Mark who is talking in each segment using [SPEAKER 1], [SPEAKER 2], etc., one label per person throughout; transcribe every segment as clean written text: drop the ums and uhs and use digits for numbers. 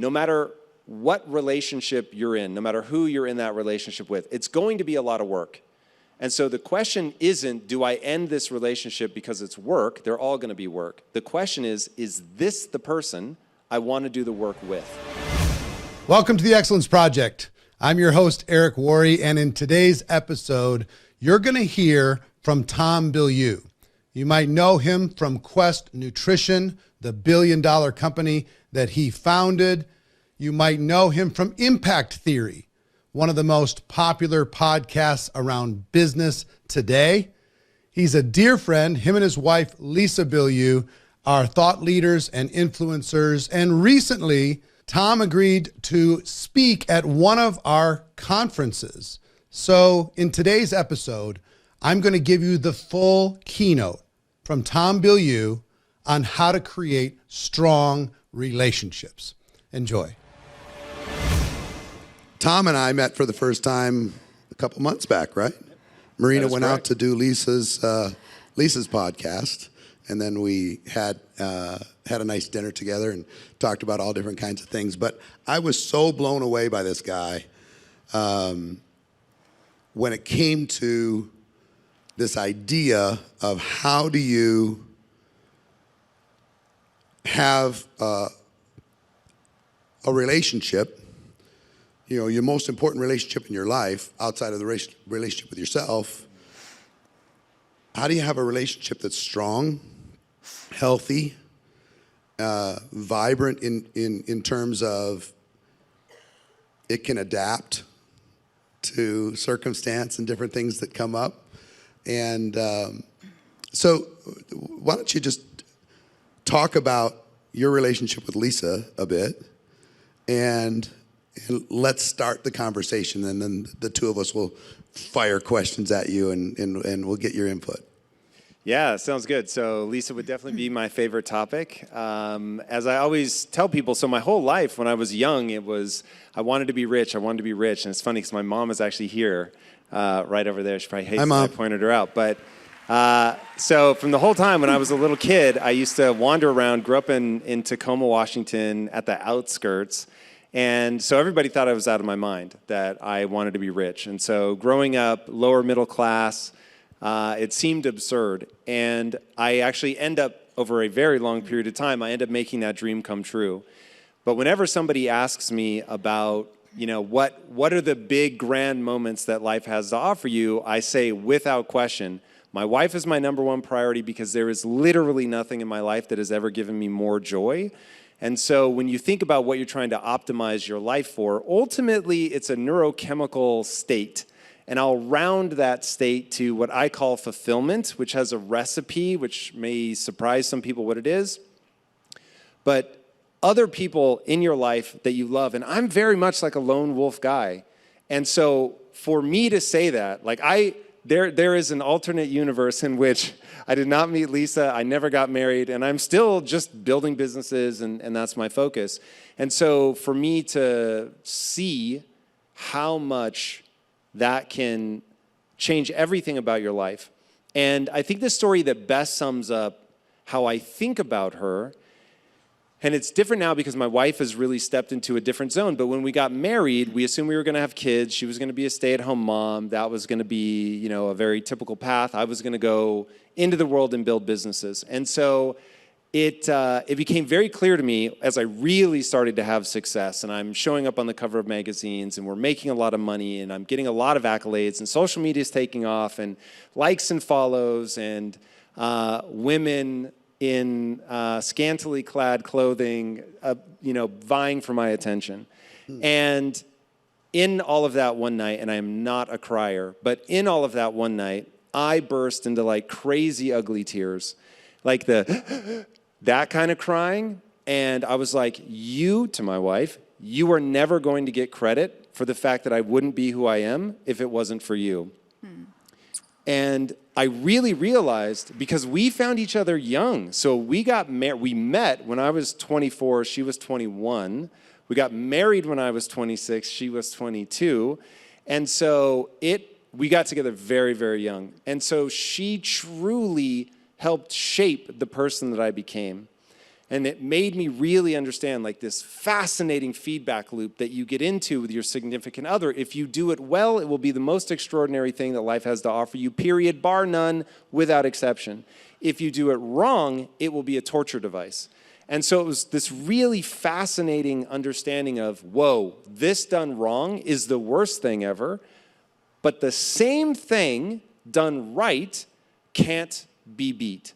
[SPEAKER 1] no matter what relationship you're in, no matter who you're in that relationship with, it's going to be a lot of work. And so the question isn't, do I end this relationship because it's work? They're all going to be work. The question is this the person I want to do the work with?
[SPEAKER 2] Welcome to the Excellence Project. I'm your host, Eric Marina, and in today's episode, you're going to hear from Tom Bilyeu. You might know him from Quest Nutrition, the billion-dollar company that he founded. You might know him from Impact Theory, one of the most popular podcasts around business today. He's a dear friend. Him and his wife, Lisa Bilyeu, are thought leaders and influencers. And recently, Tom agreed to speak at one of our conferences. So in today's episode, I'm going to give you the full keynote from Tom Bilyeu on how to create strong relationships. Enjoy. Tom and I met for the first time a couple months back, right? Marina went out to do Lisa's podcast, and then we had a nice dinner together and talked about all different kinds of things. But I was so blown away by this guy when it came to this idea of how do you have a relationship, you know, your most important relationship in your life outside of the relationship with yourself. How do you have a relationship that's strong, healthy, vibrant in terms of it can adapt to circumstance and different things that come up? And so why don't you just talk about your relationship with Lisa a bit, and let's start the conversation, and then the two of us will fire questions at you and we'll get your input.
[SPEAKER 1] Yeah, sounds good. So Lisa would definitely be my favorite topic. As I always tell people, so my whole life when I was young, it was I wanted to be rich. And it's funny because my mom is actually here right over there. She probably hates that I pointed her out. But so from the whole time when I was a little kid, I used to wander around, grew up in Tacoma, Washington at the outskirts. And so everybody thought I was out of my mind, that I wanted to be rich. And so growing up, lower middle class, it seemed absurd. And I actually end up, over a very long period of time, I end up making that dream come true. But whenever somebody asks me about, you know, what are the big grand moments that life has to offer you, I say without question, my wife is my number one priority because there is literally nothing in my life that has ever given me more joy. And so when you think about what you're trying to optimize your life for, ultimately it's a neurochemical state. And I'll round that state to what I call fulfillment, which has a recipe, which may surprise some people what it is. But other people in your life that you love, and I'm very much like a lone wolf guy. And so for me to say that, like there is an alternate universe in which I did not meet Lisa, I never got married, and I'm still just building businesses, and that's my focus. And so for me to see how much that can change everything about your life. And I think the story that best sums up how I think about her, and it's different now because my wife has really stepped into a different zone, but when we got married, we assumed we were going to have kids. She was going to be a stay-at-home mom. That was going to be, you know, a very typical path. I was going to go into the world and build businesses. And so it became very clear to me as I really started to have success, and I'm showing up on the cover of magazines, and we're making a lot of money, and I'm getting a lot of accolades, and social media is taking off, and likes and follows, and women in scantily clad clothing, you know, vying for my attention. And in all of that one night, and I am not a crier, but in all of that one night, I burst into like crazy ugly tears, like that kind of crying. And I was like, to my wife, you are never going to get credit for the fact that I wouldn't be who I am if it wasn't for you. And I really realized, because we found each other young. So we met when I was 24, she was 21. We got married when I was 26, she was 22. And so we got together very, very young. And so she truly helped shape the person that I became. And it made me really understand like this fascinating feedback loop that you get into with your significant other. If you do it well, it will be the most extraordinary thing that life has to offer you, period, bar none, without exception. If you do it wrong, it will be a torture device. And so it was this really fascinating understanding of, whoa, this done wrong is the worst thing ever, but the same thing done right can't be beat.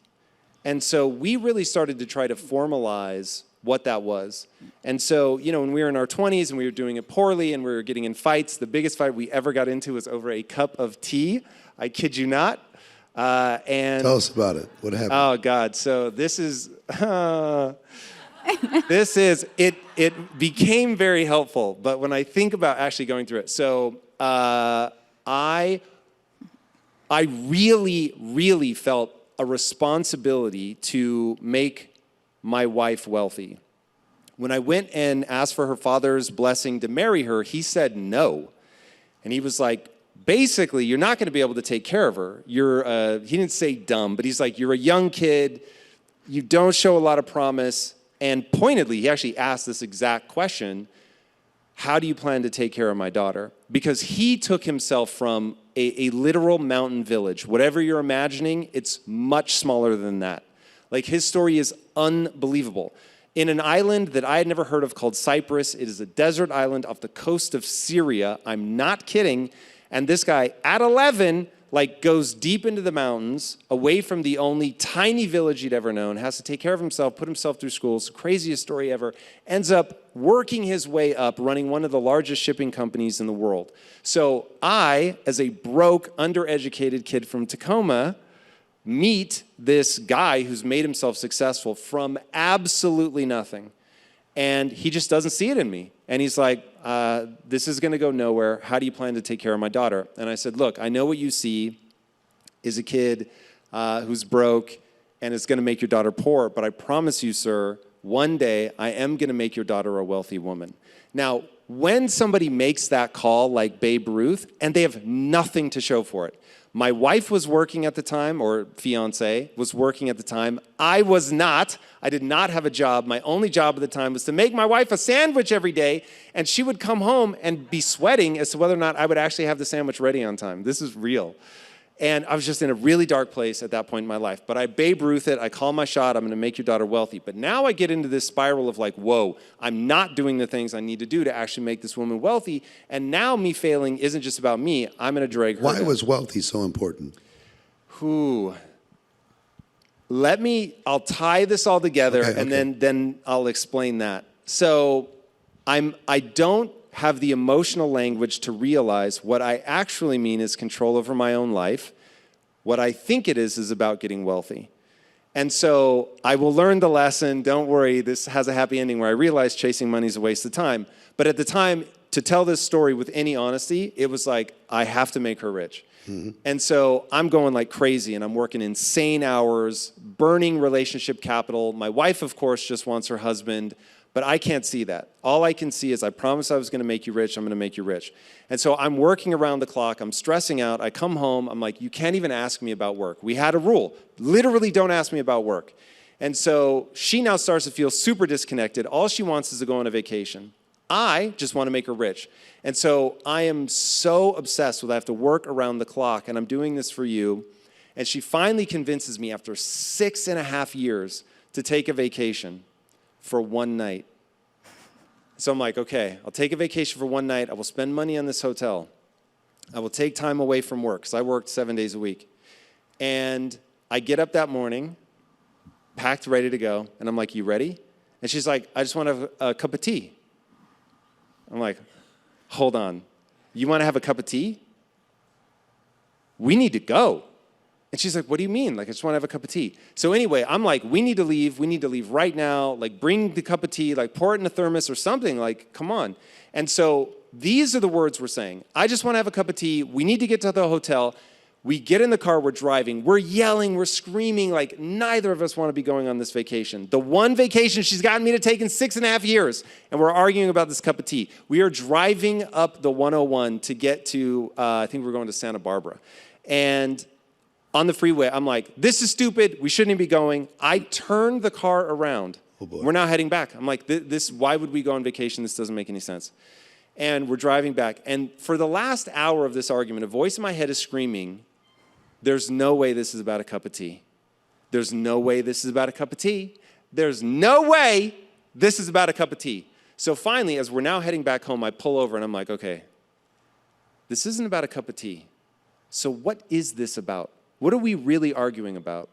[SPEAKER 1] And so we really started to try to formalize what that was. And so, you know, when we were in our 20s and we were doing it poorly and we were getting in fights, the biggest fight we ever got into was over a cup of tea. I kid you not. And
[SPEAKER 3] tell us about it. What happened?
[SPEAKER 1] Oh, God. So this is, it became very helpful. But when I think about actually going through it, so I really, really felt a responsibility to make my wife wealthy. When I went and asked for her father's blessing to marry her, he said no. And he was like, basically, you're not going to be able to take care of her. He didn't say dumb, but he's like, you're a young kid. You don't show a lot of promise. And pointedly, he actually asked this exact question, how do you plan to take care of my daughter? Because he took himself from a literal mountain village. Whatever you're imagining, it's much smaller than that. Like, his story is unbelievable. In an island that I had never heard of called Cyprus, it is a desert island off the coast of Syria. I'm not kidding. And this guy, at 11, like, goes deep into the mountains, away from the only tiny village he'd ever known, has to take care of himself, put himself through school. It's the craziest story ever. Ends up working his way up, running one of the largest shipping companies in the world. So I, as a broke, undereducated kid from Tacoma, meet this guy who's made himself successful from absolutely nothing. And he just doesn't see it in me. And he's like, this is going to go nowhere. How do you plan to take care of my daughter? And I said, look, I know what you see is a kid who's broke and it's going to make your daughter poor. But I promise you, sir, one day I am going to make your daughter a wealthy woman. Now, when somebody makes that call like Babe Ruth, and they have nothing to show for it. My wife was working at the time, or fiance was working at the time. I was not. I did not have a job. My only job at the time was to make my wife a sandwich every day, and she would come home and be sweating as to whether or not I would actually have the sandwich ready on time. This is real. And I was just in a really dark place at that point in my life. But I Babe Ruth it. I call my shot. I'm going to make your daughter wealthy. But now I get into this spiral of like, whoa, I'm not doing the things I need to do to actually make this woman wealthy. And now me failing isn't just about me. I'm going to drag her
[SPEAKER 3] Why
[SPEAKER 1] down.
[SPEAKER 3] was wealthy so important?
[SPEAKER 1] I'll tie this all together,
[SPEAKER 3] Okay,
[SPEAKER 1] and
[SPEAKER 3] okay.
[SPEAKER 1] then I'll explain that. So I don't have the emotional language to realize what I actually mean is control over my own life. What I think it is about getting wealthy. And so I will learn the lesson. Don't worry, this has a happy ending where I realize chasing money is a waste of time. But at the time, to tell this story with any honesty, it was like, I have to make her rich. Mm-hmm. And so I'm going like crazy, and I'm working insane hours, burning relationship capital. My wife, of course, just wants her husband. But I can't see that. All I can see is I promised I was going to make you rich. I'm going to make you rich. And so I'm working around the clock. I'm stressing out. I come home. I'm like, you can't even ask me about work. We had a rule. Literally, don't ask me about work. And so she now starts to feel super disconnected. All she wants is to go on a vacation. I just want to make her rich. And so I am so obsessed with I have to work around the clock, and I'm doing this for you. And she finally convinces me after 6.5 years to take a vacation for one night. So I'm like, okay, I'll take a vacation for one night. I will spend money on this hotel. I will take time away from work, because I worked 7 days a week. And I get up that morning, packed, ready to go. And I'm like, you ready? And she's like, I just want to have a cup of tea. I'm like, hold on. You want to have a cup of tea? We need to go. And she's like, what do you mean? Like, I just want to have a cup of tea. So anyway, I'm like, we need to leave. We need to leave right now. Like, bring the cup of tea, like, pour it in a thermos or something. Like, come on. And so these are the words we're saying. I just want to have a cup of tea. We need to get to the hotel. We get in the car. We're driving. We're yelling. We're screaming. Like, neither of us want to be going on this vacation. The one vacation she's gotten me to take in 6.5 years. And we're arguing about this cup of tea. We are driving up the 101 to get to, I think we're going to Santa Barbara. And on the freeway, I'm like, this is stupid. We shouldn't be going. I turn the car around.
[SPEAKER 3] Oh, boy.
[SPEAKER 1] We're now heading back. I'm like, this, why would we go on vacation? This doesn't make any sense. And we're driving back. And for the last hour of this argument, a voice in my head is screaming, there's no way this is about a cup of tea. There's no way this is about a cup of tea. There's no way this is about a cup of tea. So finally, as we're now heading back home, I pull over and I'm like, okay, this isn't about a cup of tea. So what is this about? What are we really arguing about?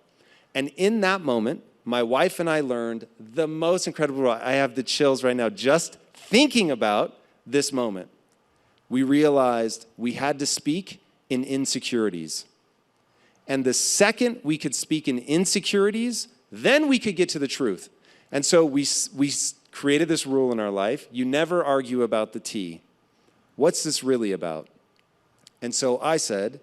[SPEAKER 1] And in that moment, my wife and I learned the most incredible, I have the chills right now just thinking about this moment. We realized we had to speak in insecurities. And the second we could speak in insecurities, then we could get to the truth. And so we created this rule in our life. You never argue about the tea. What's this really about? And so I said,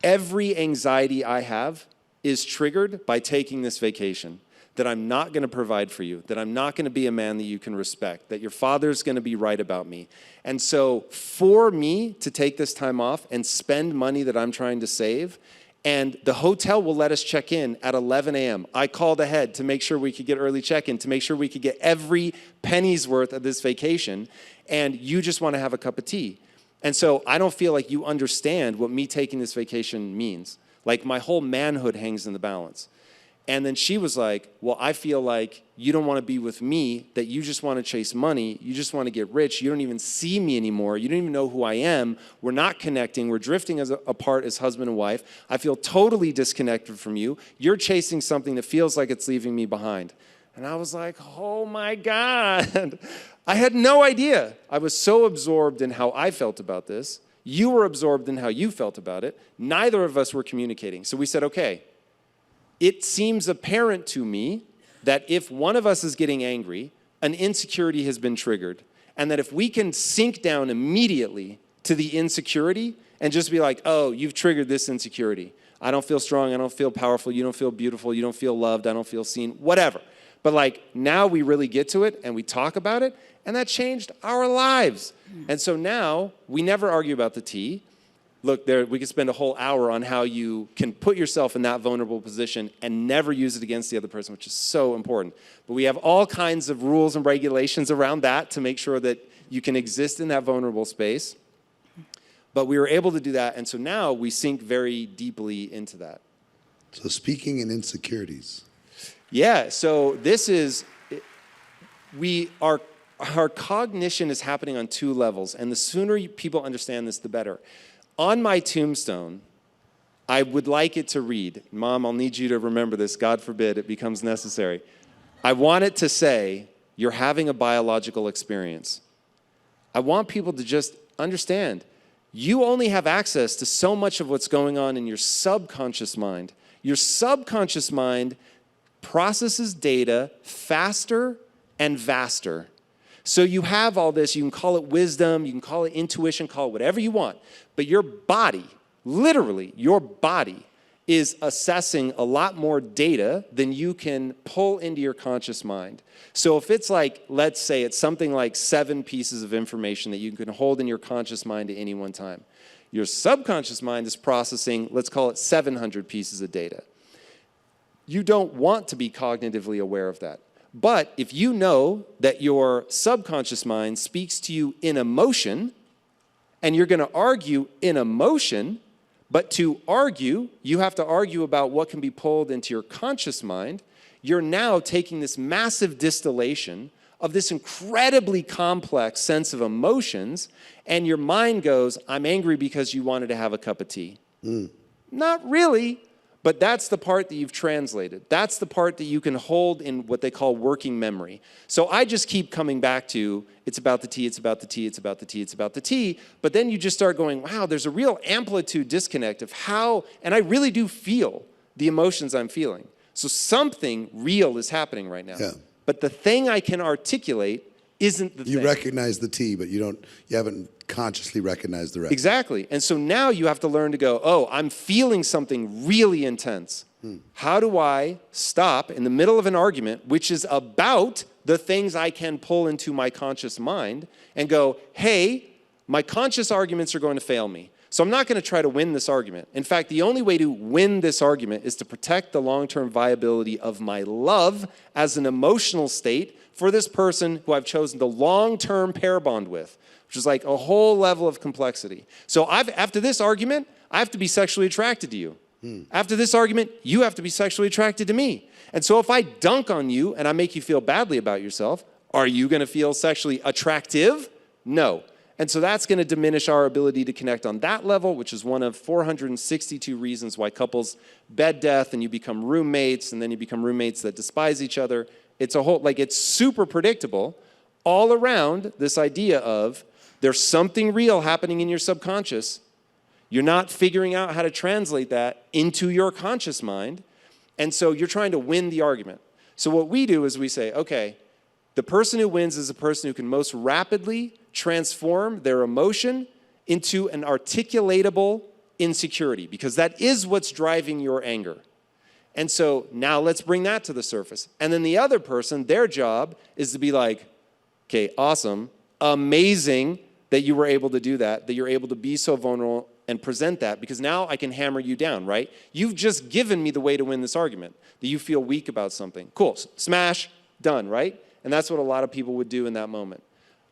[SPEAKER 1] every anxiety I have is triggered by taking this vacation, that I'm not going to provide for you, that I'm not going to be a man that you can respect, that your father's going to be right about me. And so for me to take this time off and spend money that I'm trying to save, and the hotel will let us check in at 11 a.m. I called ahead to make sure we could get early check-in, to make sure we could get every penny's worth of this vacation, and you just want to have a cup of tea. And so I don't feel like you understand what me taking this vacation means. Like my whole manhood hangs in the balance. And then she was like, well, I feel like you don't want to be with me, that you just want to chase money, you just want to get rich, you don't even see me anymore, you don't even know who I am, we're not connecting, we're drifting apart as husband and wife, I feel totally disconnected from you, you're chasing something that feels like it's leaving me behind. And I was like, oh my God. I had no idea. I was so absorbed in how I felt about this. You were absorbed in how you felt about it. Neither of us were communicating. So we said, okay, it seems apparent to me that if one of us is getting angry, an insecurity has been triggered. And that if we can sink down immediately to the insecurity and just be like, oh, you've triggered this insecurity. I don't feel strong, I don't feel powerful, you don't feel beautiful, you don't feel loved, I don't feel seen, whatever. But like now we really get to it and we talk about it, and that changed our lives. And so now we never argue about the tea. Look, we could spend a whole hour on how you can put yourself in that vulnerable position and never use it against the other person, which is so important. But we have all kinds of rules and regulations around that to make sure that you can exist in that vulnerable space. But we were able to do that, and so now we sink very deeply into that.
[SPEAKER 3] So speaking in insecurities.
[SPEAKER 1] Yeah, so this is, our cognition is happening on two levels, and the sooner people understand this, the better. On my tombstone, I would like it to read, Mom, I'll need you to remember this, God forbid it becomes necessary. I want it to say, you're having a biological experience. I want people to just understand, you only have access to so much of what's going on in your subconscious mind. Your subconscious mind processes data faster and vaster. So you have all this, you can call it wisdom, you can call it intuition, call it whatever you want, but your body, literally your body, is assessing a lot more data than you can pull into your conscious mind. So if it's like, let's say it's something like 7 pieces of information that you can hold in your conscious mind at any one time. Your subconscious mind is processing, let's call it 700 pieces of data. You don't want to be cognitively aware of that. But if you know that your subconscious mind speaks to you in emotion, and you're going to argue in emotion, but to argue, you have to argue about what can be pulled into your conscious mind, you're now taking this massive distillation of this incredibly complex sense of emotions, and your mind goes, I'm angry because you wanted to have a cup of tea. Not really. But that's the part that you've translated. That's the part that you can hold in what they call working memory. So I just keep coming back to, it's about the tea, it's about the tea, it's about the tea, it's about the tea. But then you just start going, wow, there's a real amplitude disconnect of how, and I really do feel the emotions I'm feeling. So something real is happening right now.
[SPEAKER 3] Yeah.
[SPEAKER 1] But the thing I can articulate isn't the thing.
[SPEAKER 3] You recognize the tea, but you haven't consciously recognized the rest.
[SPEAKER 1] Exactly. And so now you have to learn to go, oh, I'm feeling something really intense. How do I stop in the middle of an argument, which is about the things I can pull into my conscious mind, and go, hey, my conscious arguments are going to fail me. So I'm not going to try to win this argument. In fact, the only way to win this argument is to protect the long-term viability of my love as an emotional state for this person who I've chosen the long-term pair bond with, which is like a whole level of complexity. So after this argument, I have to be sexually attracted to you. After this argument, you have to be sexually attracted to me. And so if I dunk on you and I make you feel badly about yourself, are you going to feel sexually attractive? No. And so that's going to diminish our ability to connect on that level, which is one of 462 reasons why couples bed death and you become roommates, and then you become roommates that despise each other. It's a whole, like, it's super predictable all around this idea of there's something real happening in your subconscious. You're not figuring out how to translate that into your conscious mind. And so you're trying to win the argument. So what we do is we say, okay, the person who wins is the person who can most rapidly transform their emotion into an articulatable insecurity, because that is what's driving your anger. And so now let's bring that to the surface. And then the other person, their job is to be like, okay, awesome, amazing that you were able to do that, that you're able to be so vulnerable and present that, because now I can hammer you down, right? You've just given me the way to win this argument, that you feel weak about something. Cool, smash, done, right? And that's what a lot of people would do in that moment.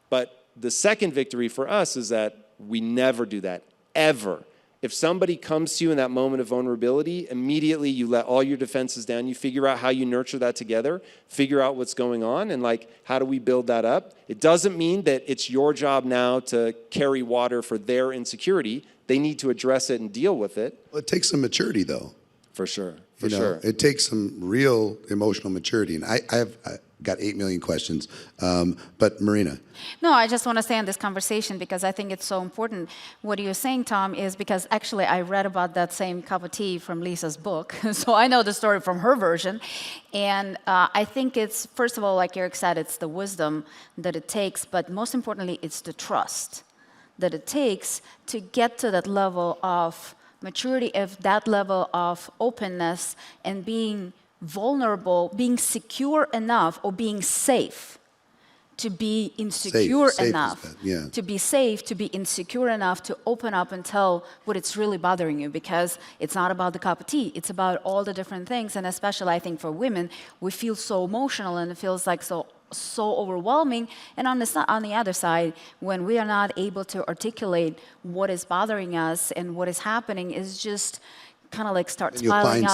[SPEAKER 1] But the second victory for us is that we never do that, ever. If somebody comes to you in that moment of vulnerability, immediately you let all your defenses down. You figure out how you nurture that together, figure out what's going on, and like, how do we build that up? It doesn't mean that it's your job now to carry water for their insecurity. They need to address it and deal with it.
[SPEAKER 3] Well, it takes some maturity, though.
[SPEAKER 1] For sure, for
[SPEAKER 3] You know,
[SPEAKER 1] sure.
[SPEAKER 3] it takes some real emotional maturity. And I got 8 million questions. But Marina.
[SPEAKER 4] No, I just want to say in this conversation, because I think it's so important. What you're saying, Tom, is because actually I read about that same cup of tea from Lisa's book. So I know the story from her version. And I think it's, first of all, like Eric said, it's the wisdom that it takes. But most importantly, it's the trust that it takes to get to that level of maturity, of that level of openness and being vulnerable, being secure enough, or being safe to be insecure
[SPEAKER 3] Safe
[SPEAKER 4] enough,
[SPEAKER 3] is bad, yeah.
[SPEAKER 4] to be safe, to be insecure enough to open up and tell what it's really bothering you, because it's not about the cup of tea, it's about all the different things. And especially I think for women, we feel so emotional and it feels like so overwhelming. And on the other side, when we are not able to articulate what is bothering us and what is happening, is just kind of like starts piling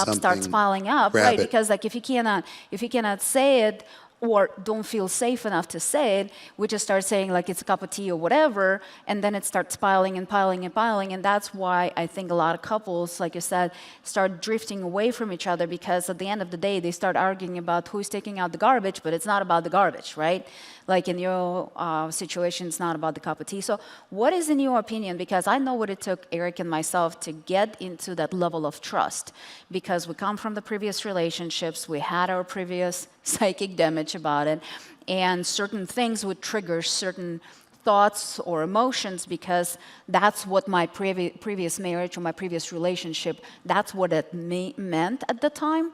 [SPEAKER 4] up, right?
[SPEAKER 3] it.
[SPEAKER 4] Because like if you cannot say it, or don't feel safe enough to say it, we just start saying like it's a cup of tea or whatever, and then it starts piling and piling and piling. And that's why I think a lot of couples, like you said, start drifting away from each other, because at the end of the day, they start arguing about who's taking out the garbage, but it's not about the garbage, right? Like in your situation, it's not about the cup of tea. So what is, in your opinion, because I know what it took Eric and myself to get into that level of trust, because we come from the previous relationships, we had our previous psychic damage about it, and certain things would trigger certain thoughts or emotions, because that's what my previous marriage or my previous relationship, that's what it meant at the time,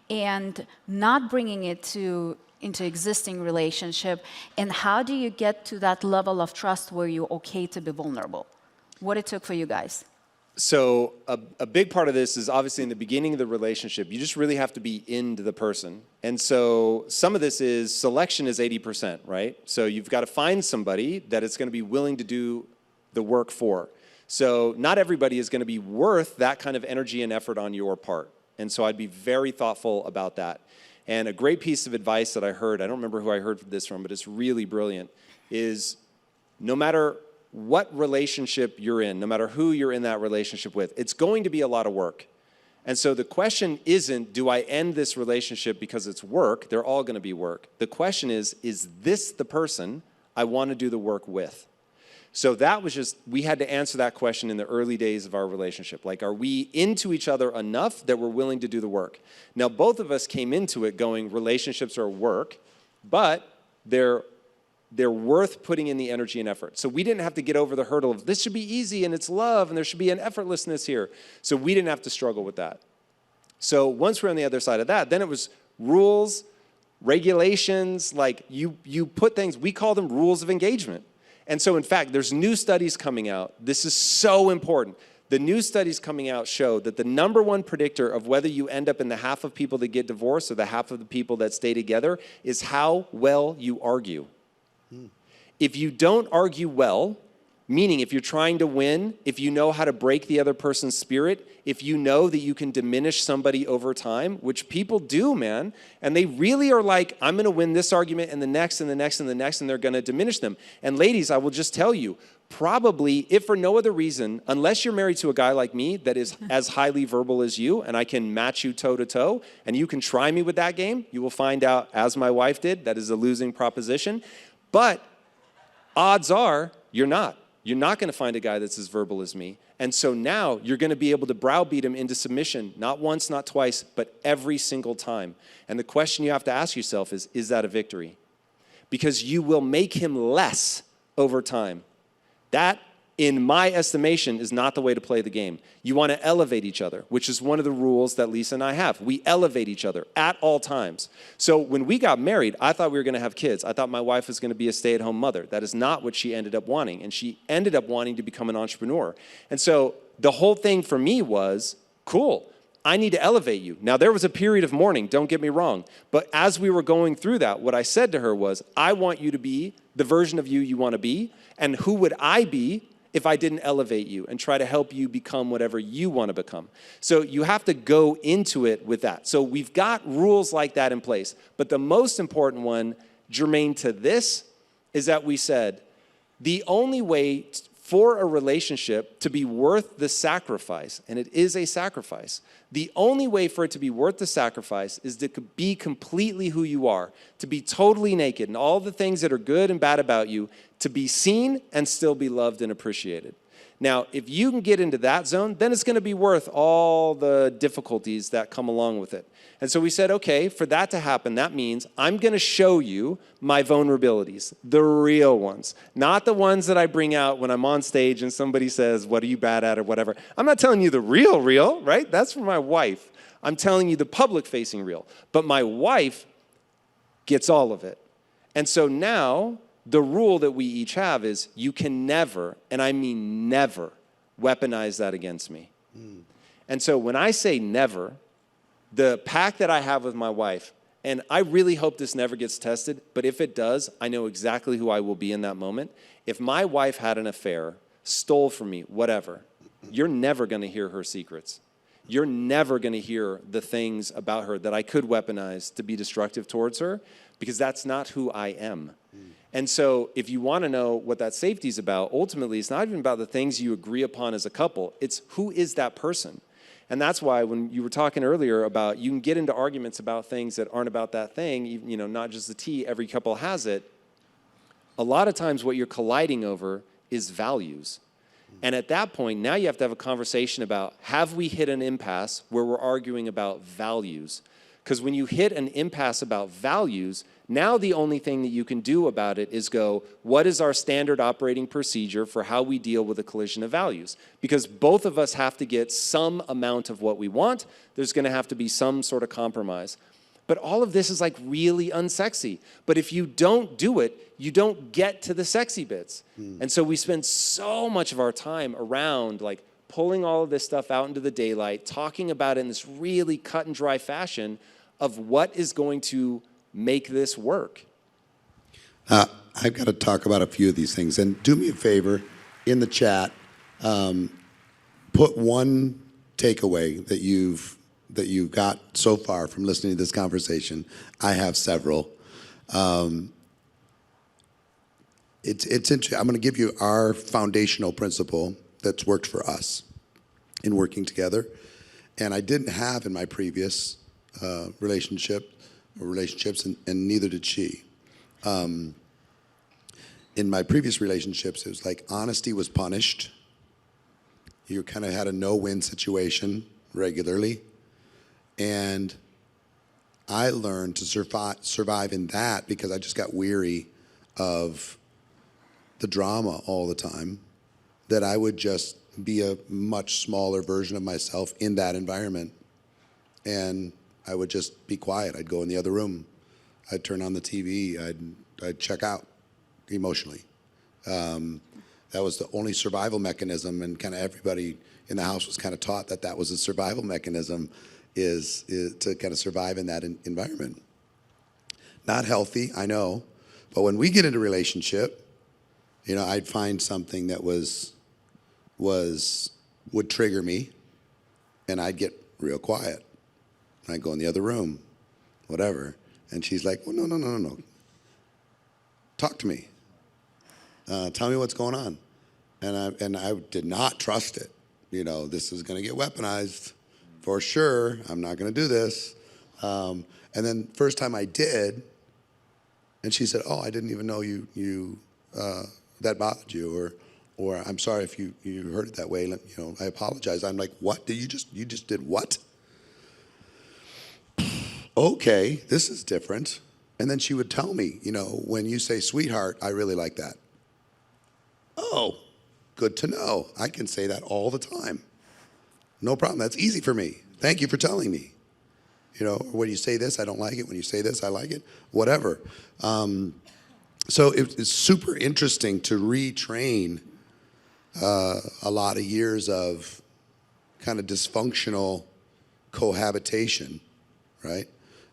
[SPEAKER 4] and not bringing it into existing relationship. And how do you get to that level of trust where you're okay to be vulnerable? What it took for you guys?
[SPEAKER 1] So a big part of this is obviously in the beginning of the relationship, you just really have to be into the person. And so some of this is selection is 80%, right? So you've got to find somebody that is going to be willing to do the work for. So not everybody is going to be worth that kind of energy and effort on your part. And so I'd be very thoughtful about that. And a great piece of advice that I heard, I don't remember who I heard this from, but it's really brilliant, is no matter what relationship you're in, no matter who you're in that relationship with, it's going to be a lot of work. And so the question isn't, do I end this relationship because it's work? They're all going to be work. The question is this the person I want to do the work with? So that was just, we had to answer that question in the early days of our relationship. Like, are we into each other enough that we're willing to do the work? Now, both of us came into it going, relationships are work, but they're worth putting in the energy and effort. So we didn't have to get over the hurdle of this should be easy and it's love and there should be an effortlessness here. So we didn't have to struggle with that. So once we're on the other side of that, then it was rules, regulations, like you put things, we call them rules of engagement. And so, in fact, there's new studies coming out. This is so important. The new studies coming out show that the number one predictor of whether you end up in the half of people that get divorced or the half of the people that stay together is how well you argue. If you don't argue well, meaning if you're trying to win, if you know how to break the other person's spirit, if you know that you can diminish somebody over time, which people do, man, and they really are like, I'm going to win this argument and the next and the next and the next, and they're going to diminish them. And ladies, I will just tell you, probably, if for no other reason, unless you're married to a guy like me that is as highly verbal as you, and I can match you toe to toe, and you can try me with that game, you will find out, as my wife did, that is a losing proposition. But odds are you're not. You're not going to find a guy that's as verbal as me. And so now you're going to be able to browbeat him into submission, not once, not twice, but every single time. And the question you have to ask yourself is that a victory? Because you will make him less over time. That, in my estimation, is not the way to play the game. You want to elevate each other, which is one of the rules that Lisa and I have. We elevate each other at all times. So when we got married, I thought we were going to have kids. I thought my wife was going to be a stay-at-home mother. That is not what she ended up wanting. And she ended up wanting to become an entrepreneur. And so the whole thing for me was, cool, I need to elevate you. Now, there was a period of mourning, don't get me wrong. But as we were going through that, what I said to her was, I want you to be the version of you want to be. And who would I be if I didn't elevate you and try to help you become whatever you want to become? So you have to go into it with that. So we've got rules like that in place. But the most important one, germane to this, is that we said, the only way for a relationship to be worth the sacrifice, and it is a sacrifice, the only way for it to be worth the sacrifice is to be completely who you are, to be totally naked, and all the things that are good and bad about you, to be seen and still be loved and appreciated. Now, if you can get into that zone, then it's going to be worth all the difficulties that come along with it. And so we said, okay, for that to happen, that means I'm going to show you my vulnerabilities, the real ones, not the ones that I bring out when I'm on stage and somebody says, what are you bad at or whatever. I'm not telling you the real, right? That's for my wife. I'm telling you the public-facing real. But my wife gets all of it. And so now the rule that we each have is you can never, and I mean never, weaponize that against me. And so when I say never, the pact that I have with my wife, and I really hope this never gets tested, but if it does, I know exactly who I will be in that moment. If my wife had an affair, stole from me, whatever, you're never going to hear her secrets. You're never going to hear the things about her that I could weaponize to be destructive towards her, because that's not who I am. And so if you want to know what that safety is about, ultimately, it's not even about the things you agree upon as a couple. It's who is that person? And that's why when you were talking earlier about you can get into arguments about things that aren't about that thing, you know, not just the tea, every couple has it. A lot of times what you're colliding over is values. And at that point, now you have to have a conversation about, have we hit an impasse where we're arguing about values? Because when you hit an impasse about values, now the only thing that you can do about it is go, what is our standard operating procedure for how we deal with a collision of values? Because both of us have to get some amount of what we want. There's going to have to be some sort of compromise. But all of this is like really unsexy. But if you don't do it, you don't get to the sexy bits. And so we spend so much of our time around like pulling all of this stuff out into the daylight, talking about it in this really cut and dry fashion of what is going to make this work.
[SPEAKER 3] I've got to talk about a few of these things. And do me a favor, in the chat, put one takeaway that you've got so far from listening to this conversation. I have several. It's interesting. I'm going to give you our foundational principle that's worked for us in working together. And I didn't have in my previous relationships, and neither did she. In my previous relationships, it was like honesty was punished. You kind of had a no-win situation regularly. And I learned to survive in that because I just got weary of the drama all the time, that I would just be a much smaller version of myself in that environment. And I would just be quiet. I'd go in the other room. I'd turn on the TV. I'd check out emotionally. That was the only survival mechanism, and kind of everybody in the house was kind of taught that that was a survival mechanism, is to kind of survive in that environment. Not healthy, I know, but when we get into a relationship, you know, I'd find something that would trigger me, and I'd get real quiet. I'd go in the other room, whatever, and she's like, "Well, no. Talk to me. Tell me what's going on." And I did not trust it. You know, this is going to get weaponized for sure. I'm not going to do this. And then first time I did, and she said, "Oh, I didn't even know you that bothered you," or "I'm sorry if you heard it that way. You know, I apologize." I'm like, "What? Did you just did what?" Okay, this is different. And then she would tell me, you know, "When you say sweetheart, I really like that." Oh, good to know. I can say that all the time. No problem. That's easy for me. Thank you for telling me. You know, when you say this, I don't like it. When you say this, I like it. Whatever. So it's super interesting to retrain a lot of years of kind of dysfunctional cohabitation, right?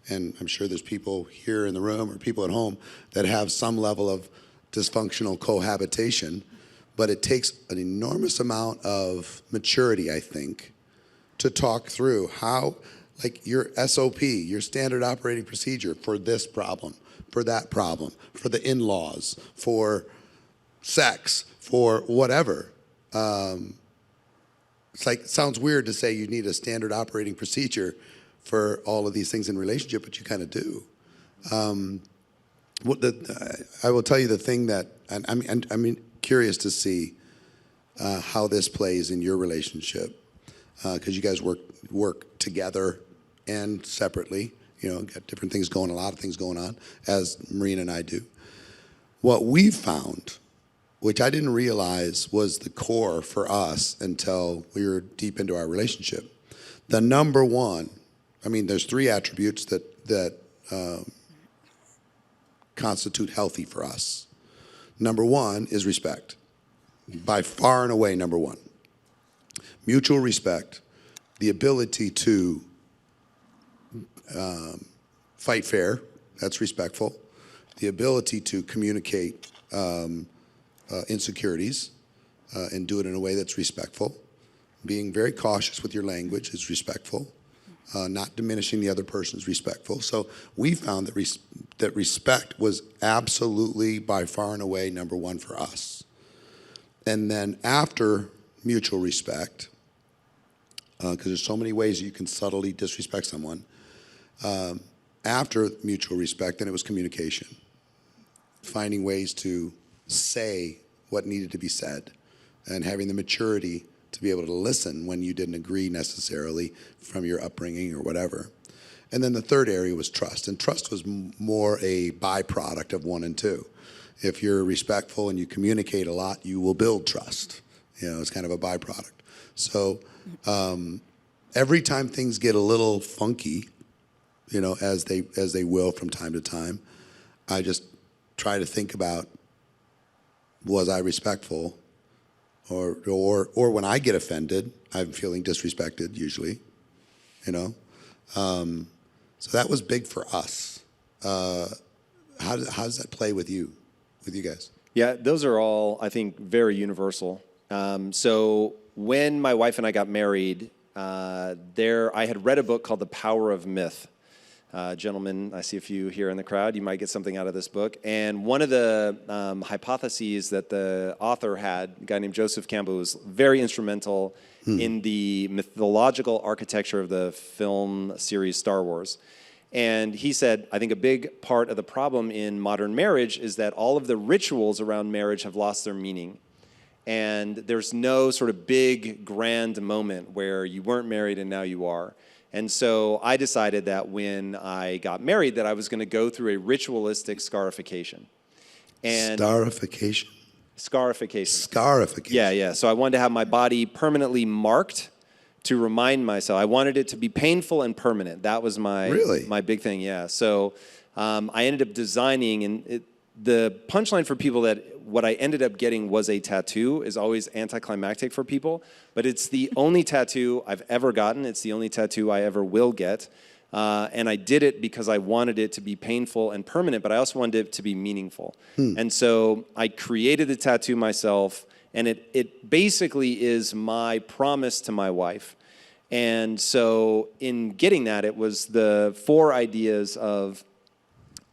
[SPEAKER 3] And I'm sure there's people here in the room or people at home that have some level of dysfunctional cohabitation, but it takes an enormous amount of maturity, I think, to talk through how, like your SOP, your standard operating procedure for this problem, for that problem, for the in-laws, for sex, for whatever. It's like, it sounds weird to say you need a standard operating procedure for all of these things in relationship, but you kind of do. I will tell you the thing that, and I'm curious to see how this plays in your relationship, because you guys work together and separately. You know, got different things going, a lot of things going on, as Marina and I do. What we found, which I didn't realize was the core for us until we were deep into our relationship. The number one, I mean, there's three attributes that constitute healthy for us. Number one is respect. By far and away, number one. Mutual respect, the ability to fight fair, that's respectful. The ability to communicate insecurities and do it in a way that's respectful. Being very cautious with your language is respectful. Not diminishing the other person is respectful. So we found that respect was absolutely by far and away number one for us. And then after mutual respect, because there's so many ways you can subtly disrespect someone, after mutual respect, then it was communication. Finding ways to say what needed to be said and having the maturity to be able to listen when you didn't agree necessarily from your upbringing or whatever. And then the third area was trust. And trust was more a byproduct of 1 and 2. If you're respectful and you communicate a lot, you will build trust. You know, it's kind of a byproduct. So every time things get a little funky, you know, as they will from time to time, I just try to think about, was I respectful? Or when I get offended, I'm feeling disrespected usually, you know. So that was big for us. How does that play with you guys?
[SPEAKER 1] Yeah, those are all, I think, very universal. So when my wife and I got married, I had read a book called The Power of Myth. Gentlemen, I see a few here in the crowd. You might get something out of this book. And one of the hypotheses that the author had, a guy named Joseph Campbell, was very instrumental in the mythological architecture of the film series Star Wars. And he said, I think a big part of the problem in modern marriage is that all of the rituals around marriage have lost their meaning. And there's no sort of big, grand moment where you weren't married and now you are. And so I decided that when I got married that I was going to go through a ritualistic scarification. And
[SPEAKER 3] Scarification?
[SPEAKER 1] Scarification.
[SPEAKER 3] Scarification.
[SPEAKER 1] Yeah. So I wanted to have my body permanently marked to remind myself. I wanted it to be painful and permanent. That was my big thing, yeah. So I ended up designing, and the punchline for people that what I ended up getting was a tattoo is always anticlimactic for people, but it's the only tattoo I've ever gotten. It's the only tattoo I ever will get. And I did it because I wanted it to be painful and permanent, but I also wanted it to be meaningful. And so I created the tattoo myself, and it basically is my promise to my wife. And so in getting that, it was the 4 ideas of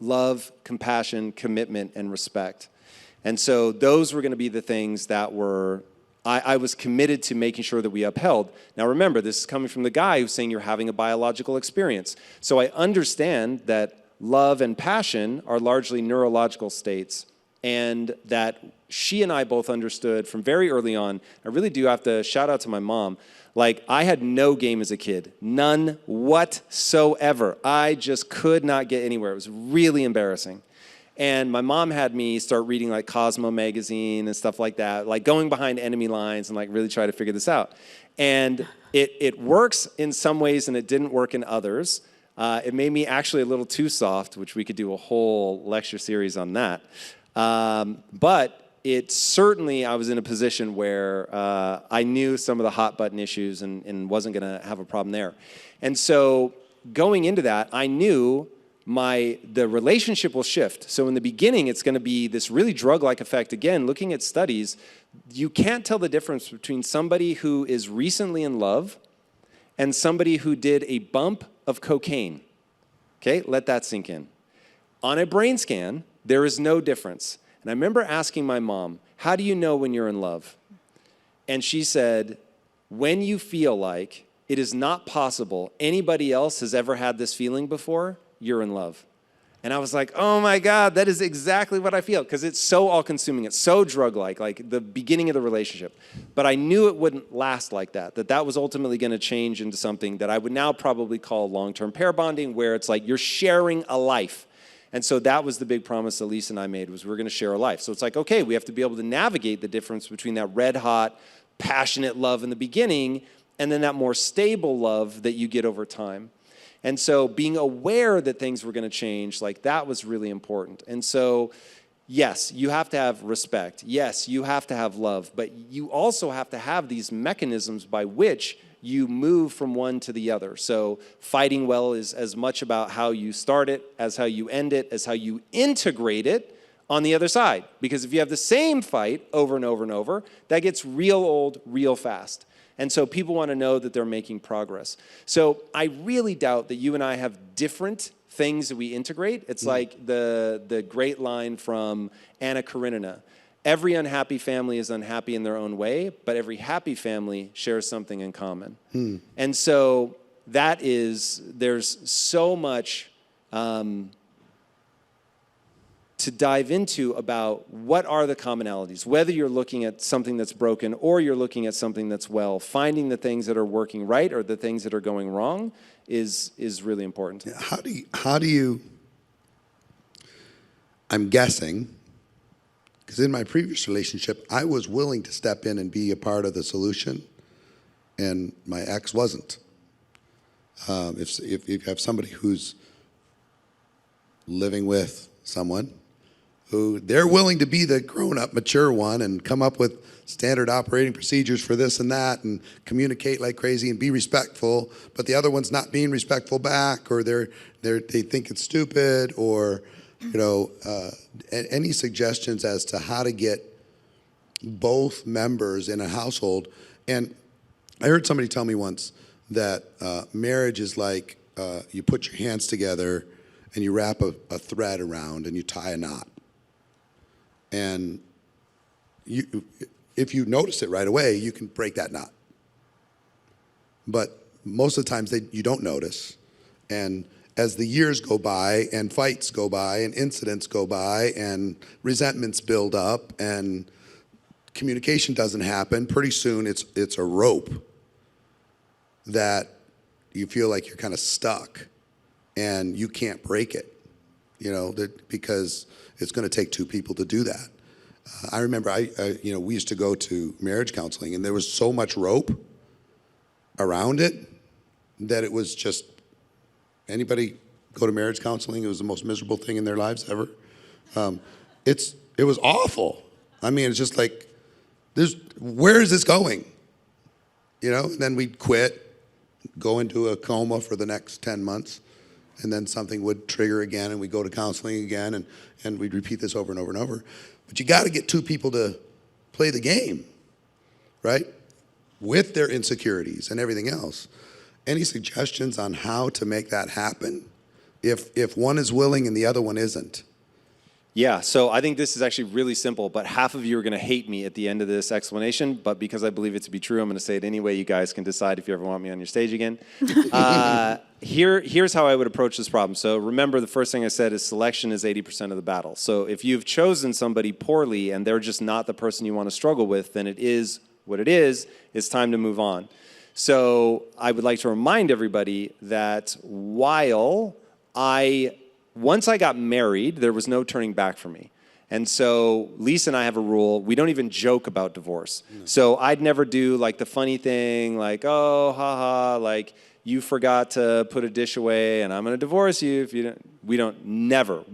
[SPEAKER 1] love, compassion, commitment, and respect. And so those were going to be the things that I was committed to making sure that we upheld. Now remember, this is coming from the guy who's saying you're having a biological experience. So I understand that love and passion are largely neurological states, and that she and I both understood from very early on. I really do have to shout out to my mom. Like, I had no game as a kid, none whatsoever. I just could not get anywhere. It was really embarrassing. And my mom had me start reading like Cosmo magazine and stuff like that, like going behind enemy lines and like really try to figure this out. And it works in some ways and it didn't work in others. It made me actually a little too soft, which we could do a whole lecture series on that. But it certainly, I was in a position where I knew some of the hot button issues and wasn't going to have a problem there. And so going into that, I knew the relationship will shift. So in the beginning, it's going to be this really drug-like effect. Again, looking at studies, you can't tell the difference between somebody who is recently in love and somebody who did a bump of cocaine. Okay, let that sink in. On a brain scan, there is no difference. And I remember asking my mom, how do you know when you're in love? And she said, when you feel like it is not possible anybody else has ever had this feeling before, you're in love. And I was like, oh my God, that is exactly what I feel, because it's so all-consuming, it's so drug-like the beginning of the relationship. But I knew it wouldn't last like that was ultimately going to change into something that I would now probably call long-term pair bonding, where it's like you're sharing a life. And so that was the big promise that Lisa and I made, was we're going to share a life. So it's like, okay, we have to be able to navigate the difference between that red-hot, passionate love in the beginning and then that more stable love that you get over time. And so being aware that things were going to change, like that was really important. And so, yes, you have to have respect. Yes, you have to have love. But you also have to have these mechanisms by which you move from one to the other. So fighting well is as much about how you start it, as how you end it, as how you integrate it on the other side. Because if you have the same fight over and over and over, that gets real old real fast. And so people want to know that they're making progress. So I really doubt that you and I have different things that we integrate. It's like the great line from Anna Karenina. Every unhappy family is unhappy in their own way, but every happy family shares something in common. And so there's so much to dive into about what are the commonalities, whether you're looking at something that's broken or you're looking at something that's well, finding the things that are working right or the things that are going wrong is really important.
[SPEAKER 3] How do you, I'm guessing, because in my previous relationship, I was willing to step in and be a part of the solution, and my ex wasn't. If you have somebody who's living with someone who they're willing to be the grown-up, mature one and come up with standard operating procedures for this and that and communicate like crazy and be respectful, but the other one's not being respectful back, or they think it's stupid, or any suggestions as to how to get both members in a household. And I heard somebody tell me once that marriage is like you put your hands together and you wrap a thread around and you tie a knot. And if you notice it right away, you can break that knot. But most of the times you don't notice. And as the years go by and fights go by and incidents go by and resentments build up and communication doesn't happen, pretty soon it's a rope that you feel like you're kind of stuck and you can't break it, because it's going to take two people to do that. I remember we used to go to marriage counseling, and there was so much rope around it that it was just, anybody go to marriage counseling, it was the most miserable thing in their lives ever. It was awful. I mean, it's just like, where is this going? You know, and then we'd quit, go into a coma for the next 10 months, and then something would trigger again, and we'd go to counseling again, and we'd repeat this over and over and over. But you got to get two people to play the game, right? With their insecurities and everything else. Any suggestions on how to make that happen if one is willing and the other one isn't?
[SPEAKER 1] Yeah, so I think this is actually really simple, but half of you are going to hate me at the end of this explanation, but because I believe it to be true, I'm going to say it anyway. You guys can decide if you ever want me on your stage again. Here's how I would approach this problem. So remember, the first thing I said is selection is 80% of the battle. So if you've chosen somebody poorly and they're just not the person you want to struggle with, then it is what it is. It's time to move on. So I would like to remind everybody that once I got married, there was no turning back for me. And so Lisa and I have a rule. We don't even joke about divorce. No. So I'd never do like the funny thing, like, oh, haha, like you forgot to put a dish away and I'm going to divorce you if you don't. We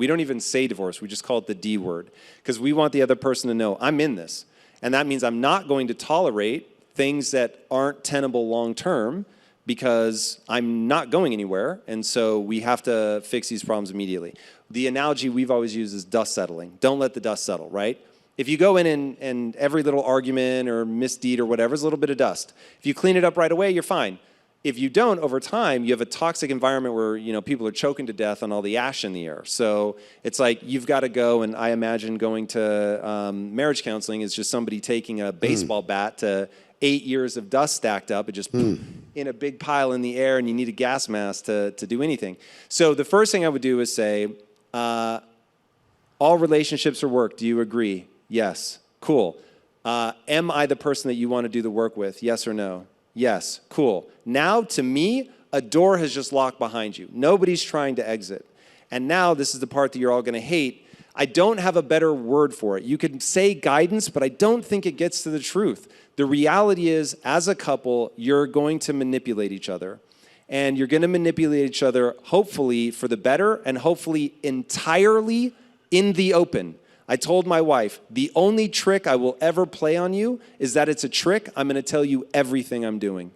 [SPEAKER 1] don't even say divorce. We just call it the D word because we want the other person to know I'm in this. And that means I'm not going to tolerate things that aren't tenable long term, because I'm not going anywhere, and so we have to fix these problems immediately. The analogy we've always used is dust settling. Don't let the dust settle, right? If you go in and every little argument or misdeed or whatever is a little bit of dust. If you clean it up right away, you're fine. If you don't, over time, you have a toxic environment where people are choking to death on all the ash in the air. So it's like you've got to go, and I imagine going to marriage counseling is just somebody taking a baseball bat to 8 years of dust stacked up, it just in a big pile in the air, and you need a gas mask to do anything. So the first thing I would do is say, all relationships are work. Do you agree? Yes. Cool. Am I the person that you want to do the work with? Yes or no? Yes. Cool. Now, to me, a door has just locked behind you. Nobody's trying to exit. And now this is the part that you're all going to hate. I don't have a better word for it. You could say guidance, but I don't think it gets to the truth. The reality is, as a couple, you're going to manipulate each other. And you're going to manipulate each other, hopefully, for the better, and hopefully entirely in the open. I told my wife, the only trick I will ever play on you is that it's a trick. I'm going to tell you everything I'm doing.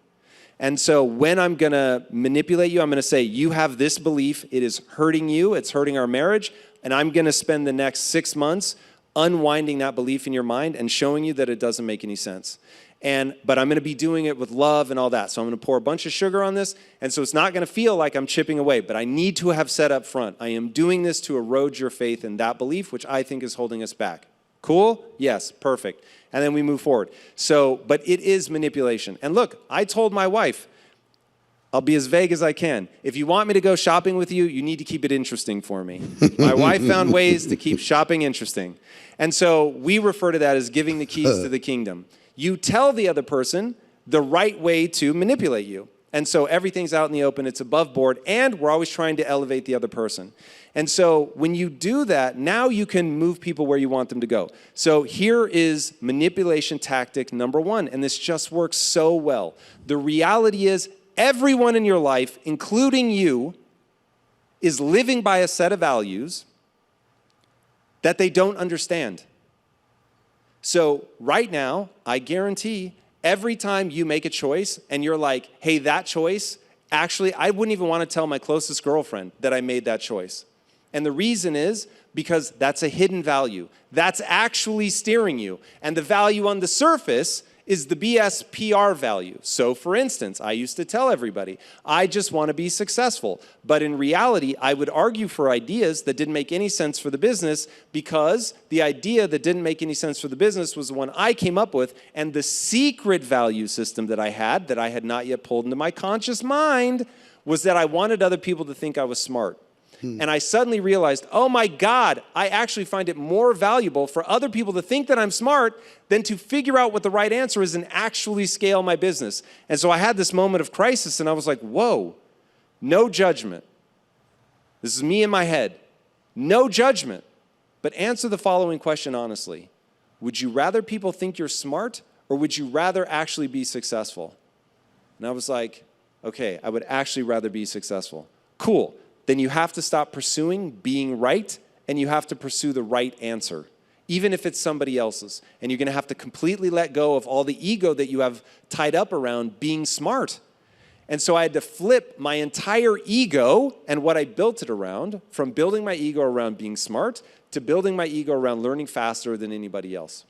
[SPEAKER 1] And so when I'm going to manipulate you, I'm going to say, you have this belief. It is hurting you. It's hurting our marriage. And I'm going to spend the next 6 months unwinding that belief in your mind and showing you that it doesn't make any sense. But I'm going to be doing it with love and all that. So I'm going to pour a bunch of sugar on this. And so it's not going to feel like I'm chipping away. But I need to have said up front, I am doing this to erode your faith in that belief, which I think is holding us back. Cool? Yes, perfect. And then we move forward. But it is manipulation. And look, I told my wife, I'll be as vague as I can. If you want me to go shopping with you, you need to keep it interesting for me. My wife found ways to keep shopping interesting. And so we refer to that as giving the keys to the kingdom. You tell the other person the right way to manipulate you. And so everything's out in the open, it's above board, and we're always trying to elevate the other person. And so when you do that, now you can move people where you want them to go. So here is manipulation tactic number 1, and this just works so well. The reality is, everyone in your life, including you, is living by a set of values that they don't understand. So right now, I guarantee every time you make a choice and you're like, hey, that choice, actually, I wouldn't even want to tell my closest girlfriend that I made that choice. And the reason is because that's a hidden value. That's actually steering you. And the value on the surface is the BS PR value. So for instance, I used to tell everybody, I just want to be successful. But in reality, I would argue for ideas that didn't make any sense for the business because the idea that didn't make any sense for the business was the one I came up with, and the secret value system that I had not yet pulled into my conscious mind, was that I wanted other people to think I was smart. And I suddenly realized, oh my God, I actually find it more valuable for other people to think that I'm smart than to figure out what the right answer is and actually scale my business. And so I had this moment of crisis and I was like, whoa, no judgment. This is me in my head. No judgment. But answer the following question honestly. Would you rather people think you're smart or would you rather actually be successful? And I was like, okay, I would actually rather be successful. Cool. Then you have to stop pursuing being right, and you have to pursue the right answer. even if it's somebody else's. And you're going to have to completely let go of all the ego that you have tied up around being smart. And so I had to flip my entire ego and what I built it around, from building my ego around being smart to building my ego around learning faster than anybody else.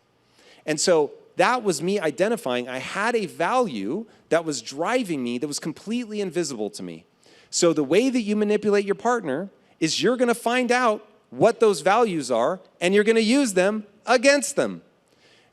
[SPEAKER 1] And so that was me identifying I had a value that was driving me that was completely invisible to me. So the way that you manipulate your partner is you're going to find out what those values are, and you're going to use them against them.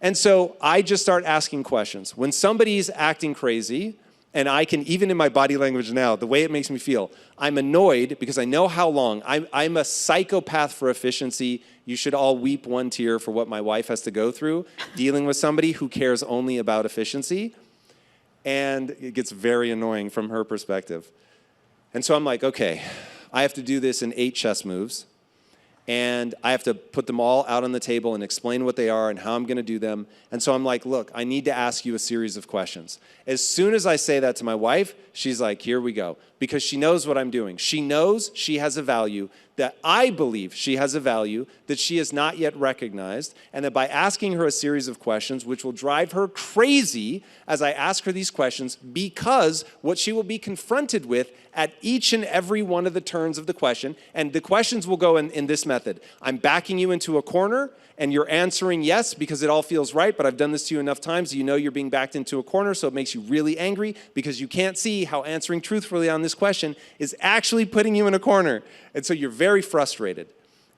[SPEAKER 1] And so I just start asking questions. When somebody's acting crazy, and I can, even in my body language now, the way it makes me feel, I'm annoyed because I know how long. I'm a psychopath for efficiency. You should all weep one tear for what my wife has to go through dealing with somebody who cares only about efficiency. And it gets very annoying from her perspective. And so I'm like, okay, I have to do this in 8 chess moves. And I have to put them all out on the table and explain what they are and how I'm going to do them. And so I'm like, look, I need to ask you a series of questions. As soon as I say that to my wife, she's like, here we go. Because she knows what I'm doing. She knows she has a value, that I believe she has a value that she has not yet recognized, and that by asking her a series of questions, which will drive her crazy as I ask her these questions, because what she will be confronted with at each and every one of the turns of the question, and the questions will go in this method. I'm backing you into a corner, and you're answering yes because it all feels right, but I've done this to you enough times, you know you're being backed into a corner, so it makes you really angry because you can't see how answering truthfully on this question is actually putting you in a corner. And so you're very frustrated.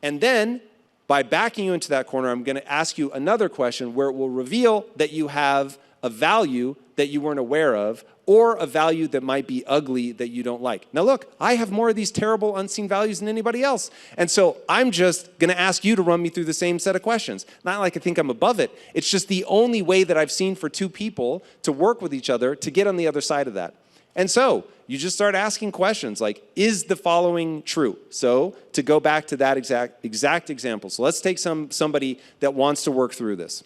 [SPEAKER 1] And then, by backing you into that corner, I'm going to ask you another question where it will reveal that you have a value that you weren't aware of, or a value that might be ugly that you don't like. Now look, I have more of these terrible unseen values than anybody else. And so I'm just going to ask you to run me through the same set of questions. Not like I think I'm above it. It's just the only way that I've seen for two people to work with each other to get on the other side of that. And so you just start asking questions like, is the following true? So to go back to that exact example. So let's take somebody that wants to work through this.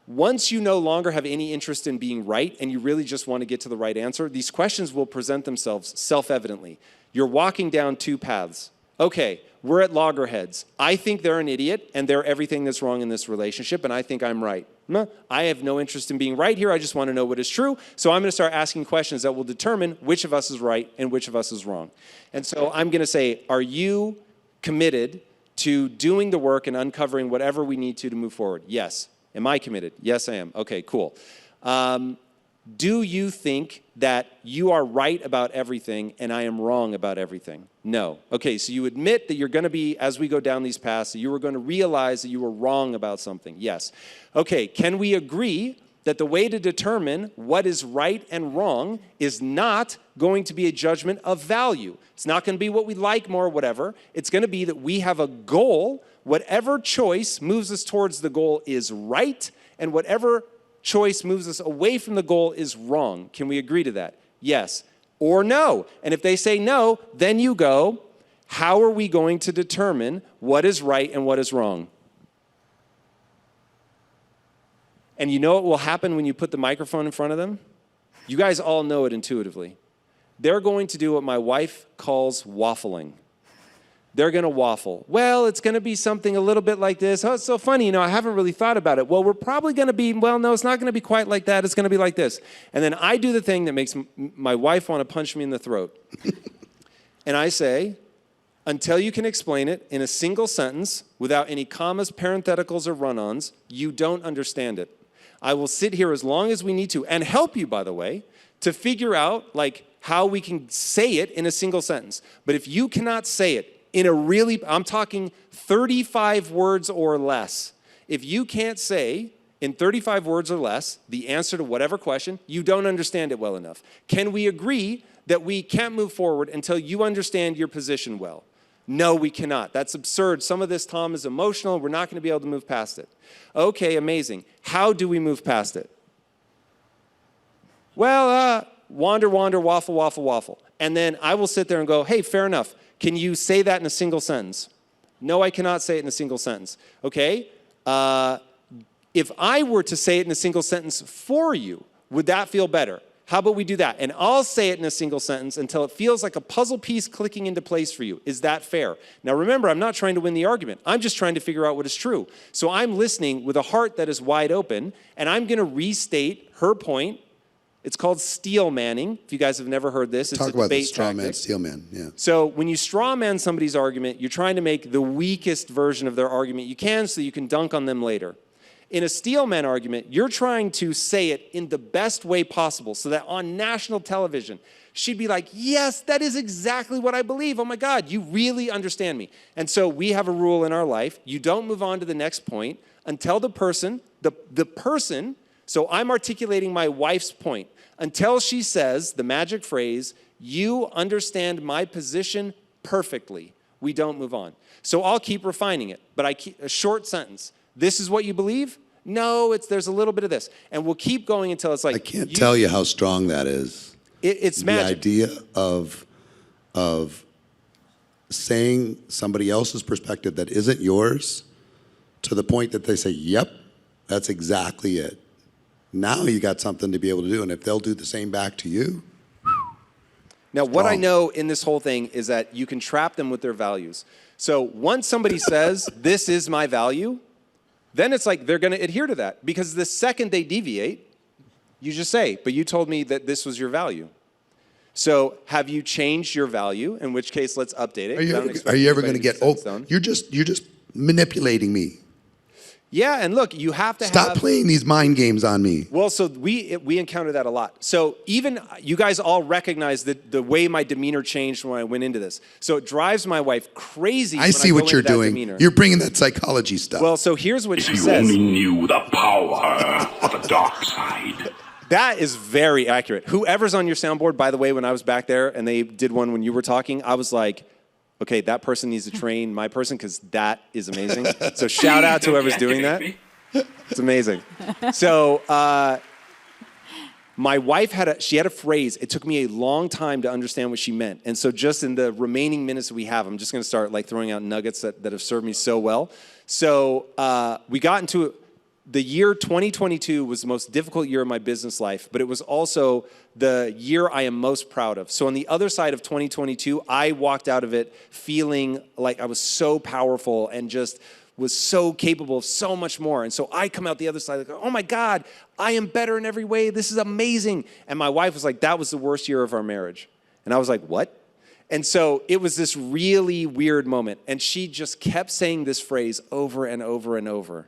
[SPEAKER 1] Once you no longer have any interest in being right and you really just want to get to the right answer, these questions will present themselves self-evidently. You're walking down 2 paths. Okay, we're at loggerheads. I think they're an idiot and they're everything that's wrong in this relationship, and I think I'm right. I have no interest in being right here. I just want to know what is true. So I'm going to start asking questions that will determine which of us is right and which of us is wrong. And so I'm going to say, are you committed to doing the work and uncovering whatever we need to move forward? Yes. Am I committed? Yes, I am. Okay, cool. Do you think that you are right about everything and I am wrong about everything? No. Okay, so you admit that you're going to be, as we go down these paths, that you are going to realize that you were wrong about something. Yes. Okay, can we agree that the way to determine what is right and wrong is not going to be a judgment of value? It's not going to be what we like more or whatever. It's going to be that we have a goal. Whatever choice moves us towards the goal is right, and whatever choice moves us away from the goal is wrong. Can we agree to that? Yes or no? And if they say no, then you go, how are we going to determine what is right and what is wrong? And you know what will happen when you put the microphone in front of them? You guys all know it intuitively. They're going to do what my wife calls waffling. They're going to waffle. Well, it's going to be something a little bit like this. Oh, it's so funny. I haven't really thought about it. Well, we're probably going to be, well, no, it's not going to be quite like that. It's going to be like this. And then I do the thing that makes my wife want to punch me in the throat. And I say, until you can explain it in a single sentence without any commas, parentheticals, or run-ons, you don't understand it. I will sit here as long as we need to, and help you, by the way, to figure out how we can say it in a single sentence. But if you cannot say it in a really, I'm talking 35 words or less. If you can't say in 35 words or less the answer to whatever question, you don't understand it well enough. Can we agree that we can't move forward until you understand your position well? No, we cannot. That's absurd. Some of this, Tom, is emotional. We're not going to be able to move past it. Okay, amazing. How do we move past it? Well, wander, waffle, waffle. And then I will sit there and go, hey, fair enough. Can you say that in a single sentence? No, I cannot say it in a single sentence. Okay? If I were to say it in a single sentence for you, would that feel better? How about we do that? And I'll say it in a single sentence until it feels like a puzzle piece clicking into place for you. Is that fair? Now remember, I'm not trying to win the argument. I'm just trying to figure out what is true. So I'm listening with a heart that is wide open, and I'm going to restate her point. It's called steel manning. If you guys have never heard this, it's
[SPEAKER 3] Talk
[SPEAKER 1] a
[SPEAKER 3] about the
[SPEAKER 1] debate
[SPEAKER 3] straw man,
[SPEAKER 1] tactic.
[SPEAKER 3] steel man. Yeah.
[SPEAKER 1] So when you straw man somebody's argument, you're trying to make the weakest version of their argument you can so you can dunk on them later. In a steel man argument, you're trying to say it in the best way possible so that on national television, she'd be like, yes, that is exactly what I believe. Oh my God, you really understand me. And so we have a rule in our life. You don't move on to the next point until the person, so I'm articulating my wife's point, until she says the magic phrase, you understand my position perfectly. We don't move on. So I'll keep refining it, but I keep a short sentence. This is what you believe? No, there's a little bit of this. And we'll keep going until it's like...
[SPEAKER 3] I can't tell you how strong that is.
[SPEAKER 1] It's magic.
[SPEAKER 3] The idea of saying somebody else's perspective that isn't yours to the point that they say, yep, that's exactly it. Now you got something to be able to do. And if they'll do the same back to you...
[SPEAKER 1] Now, what I know in this whole thing is that you can trap them with their values. So once somebody says, this is my value... then it's like they're going to adhere to that. Because the second they deviate, you just say, but you told me that this was your value. So have you changed your value? In which case, let's update it.
[SPEAKER 3] Are you ever going to get, you're just manipulating me.
[SPEAKER 1] Yeah, and look, you have to
[SPEAKER 3] Stop playing these mind games on me.
[SPEAKER 1] Well, so we encounter that a lot. So even you guys all recognize the way my demeanor changed when I went into this. So it drives my wife crazy.
[SPEAKER 3] I see what you're doing.
[SPEAKER 1] Demeanor.
[SPEAKER 3] You're bringing that psychology stuff.
[SPEAKER 1] Well, so here's what she
[SPEAKER 5] If you
[SPEAKER 1] says.
[SPEAKER 5] only knew the power of the dark side.
[SPEAKER 1] That is very accurate. Whoever's on your soundboard, by the way, when I was back there and they did one when you were talking, I was like, okay, that person needs to train my person because that is amazing. So shout out to whoever's doing that. It's amazing. So my wife had a phrase. It took me a long time to understand what she meant. And so just in the remaining minutes that we have, I'm just going to start like throwing out nuggets that have served me so well. So we got into the year 2022 was the most difficult year of my business life, but it was also the year I am most proud of. So on the other side of 2022, I walked out of it feeling like I was so powerful and just was so capable of so much more. And so I come out the other side like, oh my God, I am better in every way. This is amazing. And my wife was like, that was the worst year of our marriage. And I was like, what? And so it was this really weird moment. And she just kept saying this phrase over and over and over.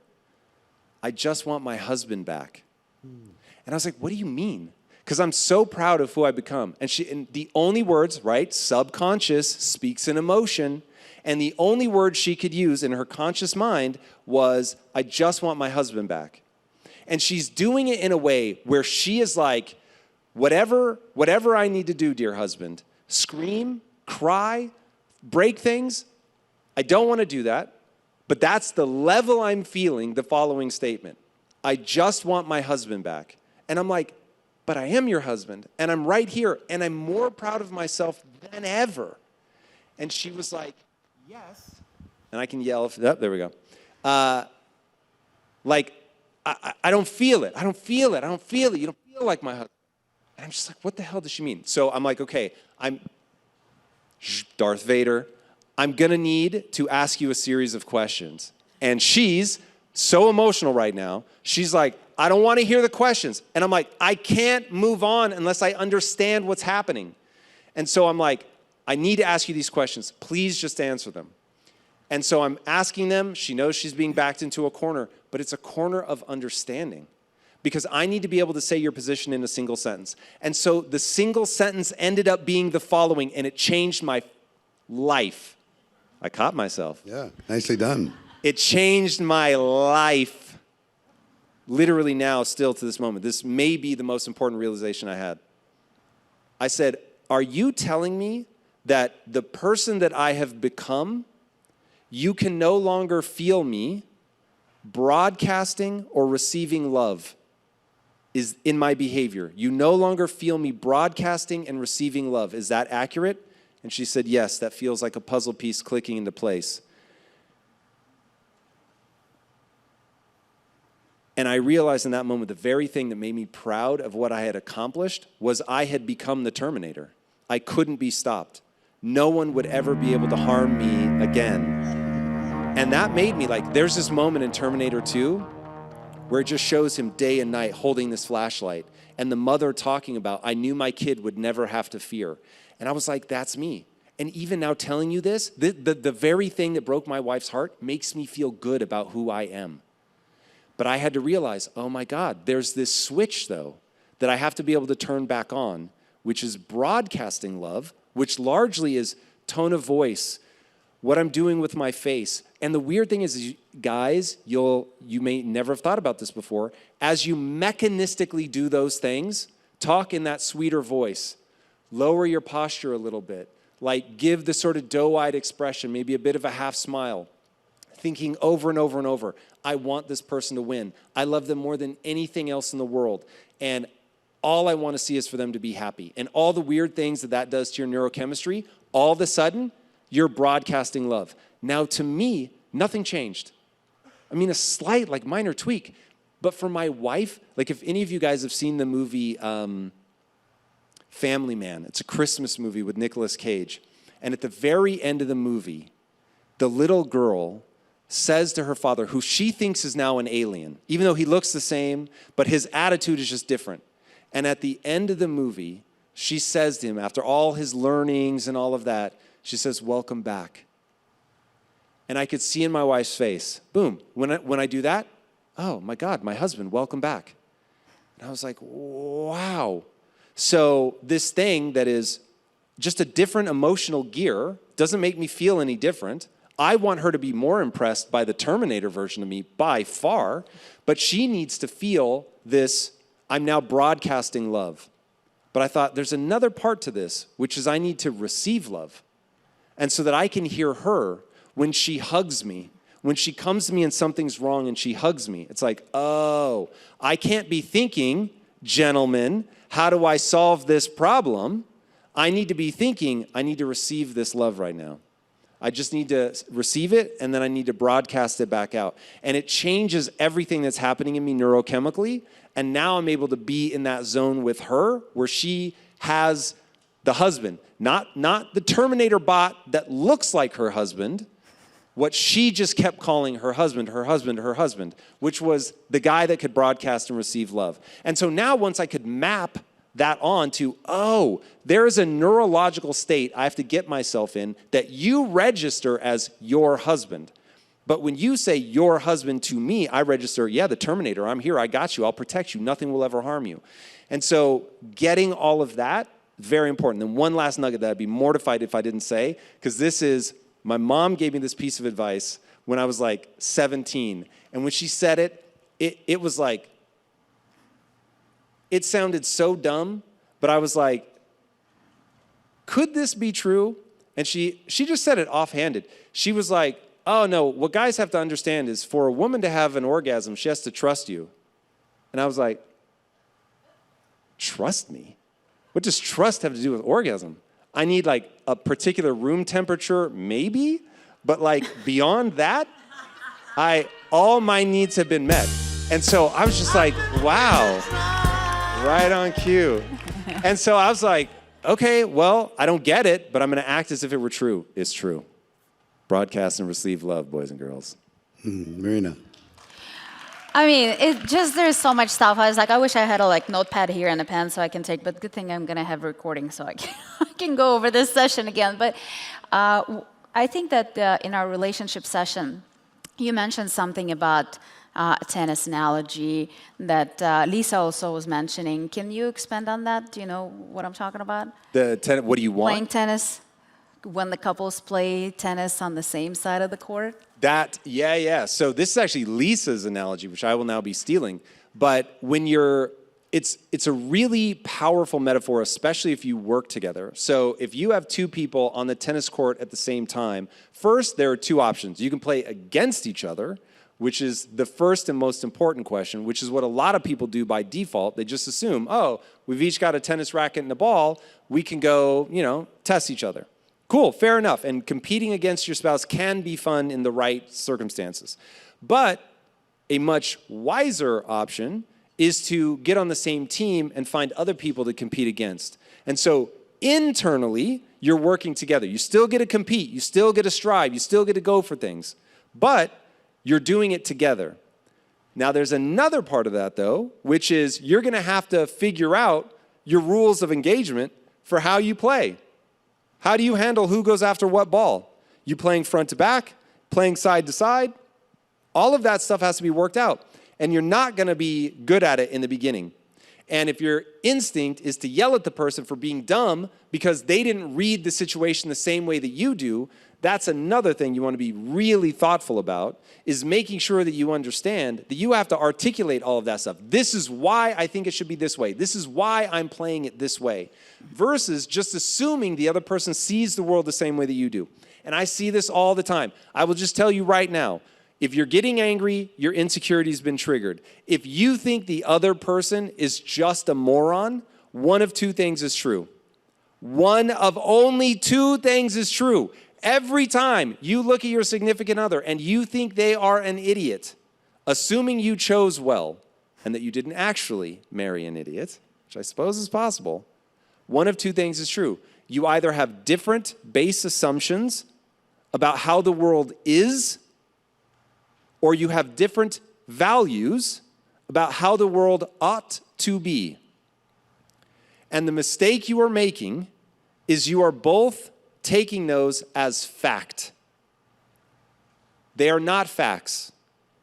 [SPEAKER 1] I just want my husband back. And I was like, what do you mean? Because I'm so proud of who I become. And the only words, right? Subconscious speaks in emotion. And the only word she could use in her conscious mind was, I just want my husband back. And she's doing it in a way where she is like, whatever I need to do, dear husband, scream, cry, break things, I don't want to do that. But that's the level I'm feeling the following statement. I just want my husband back. And I'm like, but I am your husband. And I'm right here. And I'm more proud of myself than ever. And she was like, yes. And I can yell. There we go. I don't feel it. I don't feel it. I don't feel it. You don't feel like my husband. And I'm just like, what the hell does she mean? So I'm like, okay, I'm Darth Vader. I'm going to need to ask you a series of questions. And she's so emotional right now. She's like, I don't want to hear the questions. And I'm like, I can't move on unless I understand what's happening. And so I'm like, I need to ask you these questions. Please just answer them. And so I'm asking them. She knows she's being backed into a corner, but it's a corner of understanding. Because I need to be able to say your position in a single sentence. And so the single sentence ended up being the following, and it changed my life. I caught myself.
[SPEAKER 3] Yeah, nicely done.
[SPEAKER 1] It changed my life. Literally now, still to this moment. This may be the most important realization I had. I said, are you telling me that the person that I have become, you can no longer feel me broadcasting or receiving love is in my behavior? You no longer feel me broadcasting and receiving love. Is that accurate? And she said, yes, that feels like a puzzle piece clicking into place. And I realized in that moment the very thing that made me proud of what I had accomplished was I had become the Terminator. I couldn't be stopped. No one would ever be able to harm me again. And that made me like, there's this moment in Terminator 2 where it just shows him day and night holding this flashlight and the mother talking about, I knew my kid would never have to fear. And I was like, that's me. And even now telling you this, the very thing that broke my wife's heart makes me feel good about who I am. But I had to realize, oh my God, there's this switch though, that I have to be able to turn back on, which is broadcasting love, which largely is tone of voice, what I'm doing with my face. And the weird thing is guys, you may never have thought about this before, as you mechanistically do those things, talk in that sweeter voice, lower your posture a little bit, like give the sort of doe-eyed expression, maybe a bit of a half smile, thinking over and over and over, I want this person to win. I love them more than anything else in the world. And all I want to see is for them to be happy. And all the weird things that does to your neurochemistry, all of a sudden, you're broadcasting love. Now, to me, nothing changed. I mean, a slight, like minor tweak. But for my wife, like if any of you guys have seen the movie Family Man, it's a Christmas movie with Nicolas Cage. And at the very end of the movie, the little girl says to her father, who she thinks is now an alien, even though he looks the same, but his attitude is just different. And at the end of the movie, she says to him, after all his learnings and all of that, she says, welcome back. And I could see in my wife's face, boom, when I do that, oh my God, my husband, welcome back. And I was like, wow. So this thing that is just a different emotional gear doesn't make me feel any different. I want her to be more impressed by the Terminator version of me by far, but she needs to feel this, I'm now broadcasting love. But I thought there's another part to this, which is I need to receive love. And so that I can hear her when she hugs me, when she comes to me and something's wrong and she hugs me. It's like, oh, I can't be thinking, gentlemen, how do I solve this problem? I need to be thinking, I need to receive this love right now. I just need to receive it, and then I need to broadcast it back out. And it changes everything that's happening in me neurochemically, and now I'm able to be in that zone with her where she has the husband, not the Terminator bot that looks like her husband, what she just kept calling her husband, her husband, her husband, which was the guy that could broadcast and receive love. And so now once I could map that on to, oh, there is a neurological state I have to get myself in that you register as your husband. But when you say your husband to me, I register, yeah, the Terminator, I'm here, I got you, I'll protect you, nothing will ever harm you. And so getting all of that, very important. And one last nugget that I'd be mortified if I didn't say, because this is, my mom gave me this piece of advice when I was like 17. And when she said it, it was like, it sounded so dumb, but I was like, could this be true? And she just said it offhanded. She was like, oh no, what guys have to understand is for a woman to have an orgasm, she has to trust you. And I was like, trust me? What does trust have to do with orgasm? I need like a particular room temperature, maybe, but like beyond that, all my needs have been met. And so I was just like, wow, right on cue. And so I was like, okay, well, I don't get it, but I'm going to act as if it were true. It's true. Broadcast and receive love, boys and girls.
[SPEAKER 3] Marina.
[SPEAKER 4] I mean, there's so much stuff. I was like, I wish I had a notepad here and a pen so I can take, but good thing I'm going to have recording so I can go over this session again. But I think that in our relationship session, you mentioned something about a tennis analogy that Lisa also was mentioning. Can you expand on that? Do you know what I'm talking about?
[SPEAKER 1] What do you want?
[SPEAKER 4] Playing tennis, when the couples play tennis on the same side of the court.
[SPEAKER 1] Yeah. So this is actually Lisa's analogy, which I will now be stealing. But when it's a really powerful metaphor, especially if you work together. So if you have two people on the tennis court at the same time, first, there are two options. You can play against each other, which is the first and most important question, which is what a lot of people do by default. They just assume, oh, we've each got a tennis racket and a ball, we can go, test each other. Cool, fair enough. And competing against your spouse can be fun in the right circumstances. But A much wiser option is to get on the same team and find other people to compete against. And so internally, you're working together. You still get to compete, you still get to strive, you still get to go for things, but you're doing it together. Now there's another part of that though, which is you're gonna have to figure out your rules of engagement for how you play. How do you handle who goes after what ball? You playing front to back, playing side to side? All of that stuff has to be worked out. And you're not gonna be good at it in the beginning. And if your instinct is to yell at the person for being dumb because they didn't read the situation the same way that you do, that's another thing you want to be really thoughtful about, is making sure that you understand that you have to articulate all of that stuff. This is why I think it should be this way. This is why I'm playing it this way. Versus just assuming the other person sees the world the same way that you do. And I see this all the time. I will just tell you right now, if you're getting angry, your insecurity's been triggered. If you think the other person is just a moron, one of two things is true. One of only two things is true. Every time you look at your significant other and you think they are an idiot, assuming you chose well and that you didn't actually marry an idiot, which I suppose is possible, one of two things is true. You either have different base assumptions about how the world is, or you have different values about how the world ought to be. And the mistake you are making is you are both taking those as fact. They are not facts.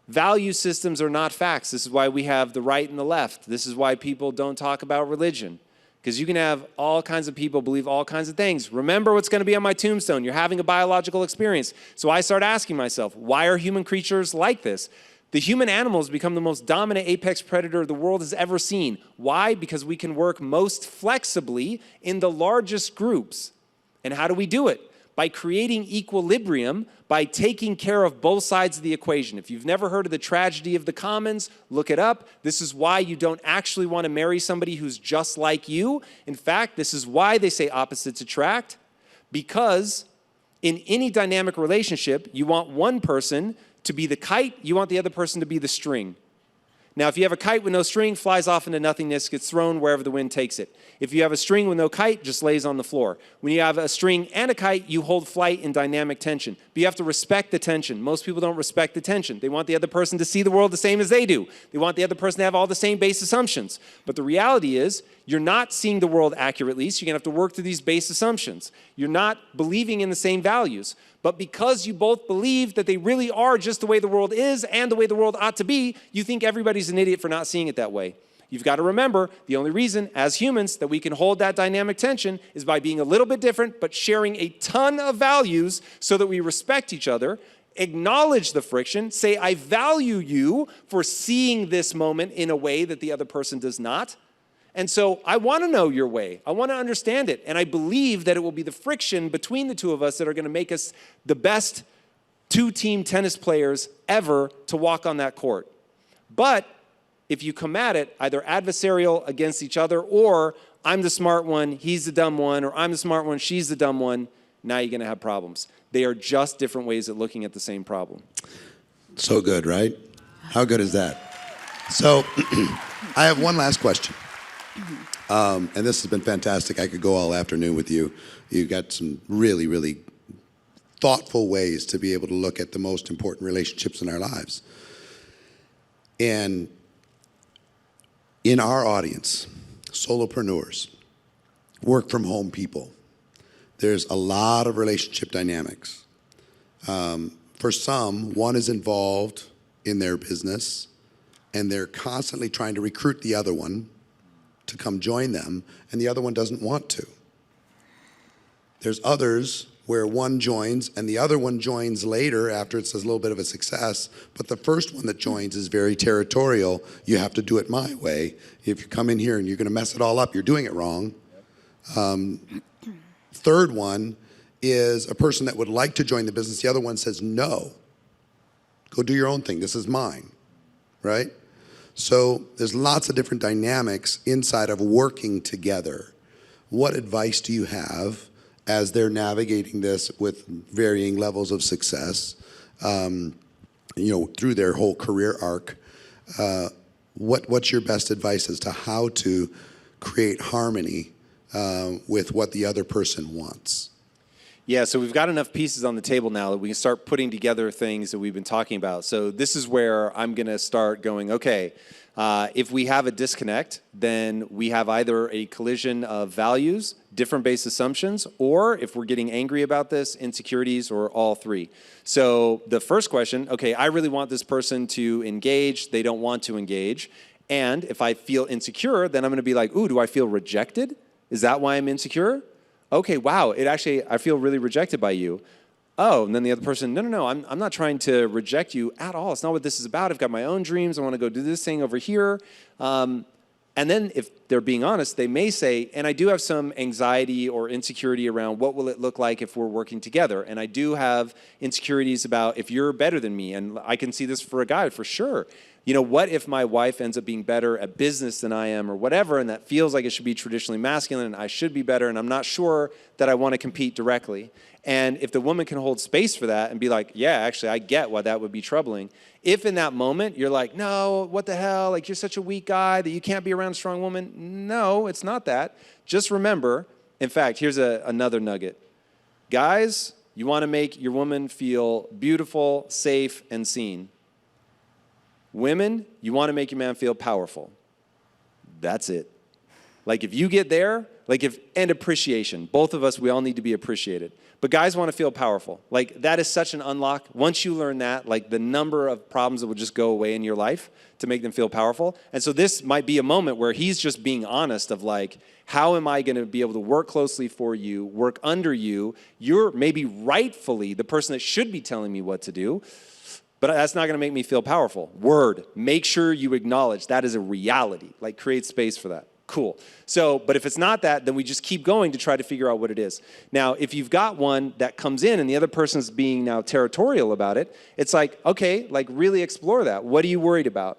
[SPEAKER 1] Value systems are not facts. This is why we have the right and the left. This is why people don't talk about religion. Because you can have all kinds of people believe all kinds of things. Remember what's going to be on my tombstone. You're having a biological experience. So I start asking myself, why are human creatures like this? The human animals become the most dominant apex predator the world has ever seen. Why? Because we can work most flexibly in the largest groups. And how do we do it? By creating equilibrium, by taking care of both sides of the equation. If you've never heard of the tragedy of the commons, look it up. This is why you don't actually want to marry somebody who's just like you. In fact, this is why they say opposites attract, because in any dynamic relationship, you want one person to be the kite, you want the other person to be the string. Now, if you have a kite with no string, flies off into nothingness, gets thrown wherever the wind takes it. If you have a string with no kite, just lays on the floor. When you have a string and a kite, you hold flight in dynamic tension. But you have to respect the tension. Most people don't respect the tension. They want the other person to see the world the same as they do. They want the other person to have all the same base assumptions. But the reality is, you're not seeing the world accurately, so you're going to have to work through these base assumptions. You're not believing in the same values. But because you both believe that they really are just the way the world is and the way the world ought to be, you think everybody's an idiot for not seeing it that way. You've got to remember, the only reason, as humans, that we can hold that dynamic tension is by being a little bit different, but sharing a ton of values so that we respect each other, acknowledge the friction, say, I value you for seeing this moment in a way that the other person does not. And so I want to know your way. I want to understand it. And I believe that it will be the friction between the two of us that are going to make us the best two-team tennis players ever to walk on that court. But if you come at it either adversarial against each other, or I'm the smart one, he's the dumb one, or I'm the smart one, she's the dumb one, now you're going to have problems. They are just different ways of looking at the same problem.
[SPEAKER 3] So good, right? How good is that? So I have one last question. And this has been fantastic. I could go all afternoon with you. You got some really, really thoughtful ways to be able to look at the most important relationships in our lives. And in our audience, solopreneurs, work from home people, there's a lot of relationship dynamics. For some, one is involved in their business and they're constantly trying to recruit the other one to come join them, and the other one doesn't want to. There's others where one joins and the other one joins later after it's a little bit of a success, but the first one that joins is very territorial. You have to do it my way. If you come in here and you're gonna mess it all up, you're doing it wrong. Third one is a person that would like to join the business. The other one says, no, go do your own thing. This is mine, right? So there's lots of different dynamics inside of working together. What advice do you have as they're navigating this with varying levels of success through their whole career arc, what's your best advice as to how to create harmony with what the other person wants?
[SPEAKER 1] Yeah, so we've got enough pieces on the table now that we can start putting together things that we've been talking about. So this is where I'm going to start going, okay, if we have a disconnect, then we have either a collision of values, different base assumptions, or if we're getting angry about this, insecurities, or all three. So the first question, okay, I really want this person to engage. They don't want to engage. And if I feel insecure, then I'm going to be like, ooh, do I feel rejected? Is that why I'm insecure? Okay, wow, I feel really rejected by you. Oh, and then the other person, no, I'm not trying to reject you at all. It's not what this is about. I've got my own dreams. I want to go do this thing over here. And then if they're being honest, they may say, and I do have some anxiety or insecurity around what will it look like if we're working together. And I do have insecurities about if you're better than me. And I can see this for a guy for sure. What if my wife ends up being better at business than I am or whatever, and that feels like it should be traditionally masculine and I should be better, and I'm not sure that I want to compete directly. And if the woman can hold space for that and be like, yeah, actually, I get why that would be troubling. If in that moment you're like, no, what the hell? Like, you're such a weak guy that you can't be around a strong woman. No, it's not that. Just remember, in fact, here's another nugget. Guys, you want to make your woman feel beautiful, safe, and seen. Women, you want to make your man feel powerful. That's it. Like, if you get there, and appreciation. Both of us, we all need to be appreciated. But guys want to feel powerful. Like, that is such an unlock. Once you learn that, like, the number of problems that will just go away in your life to make them feel powerful. And so this might be a moment where he's just being honest of like, how am I going to be able to work closely for you, work under you? You're maybe rightfully the person that should be telling me what to do. But that's not going to make me feel powerful. Word, make sure you acknowledge that is a reality. Like, create space for that. Cool. So, but if it's not that, then we just keep going to try to figure out what it is. Now, if you've got one that comes in and the other person's being now territorial about it, it's like, okay, like, really explore that. What are you worried about?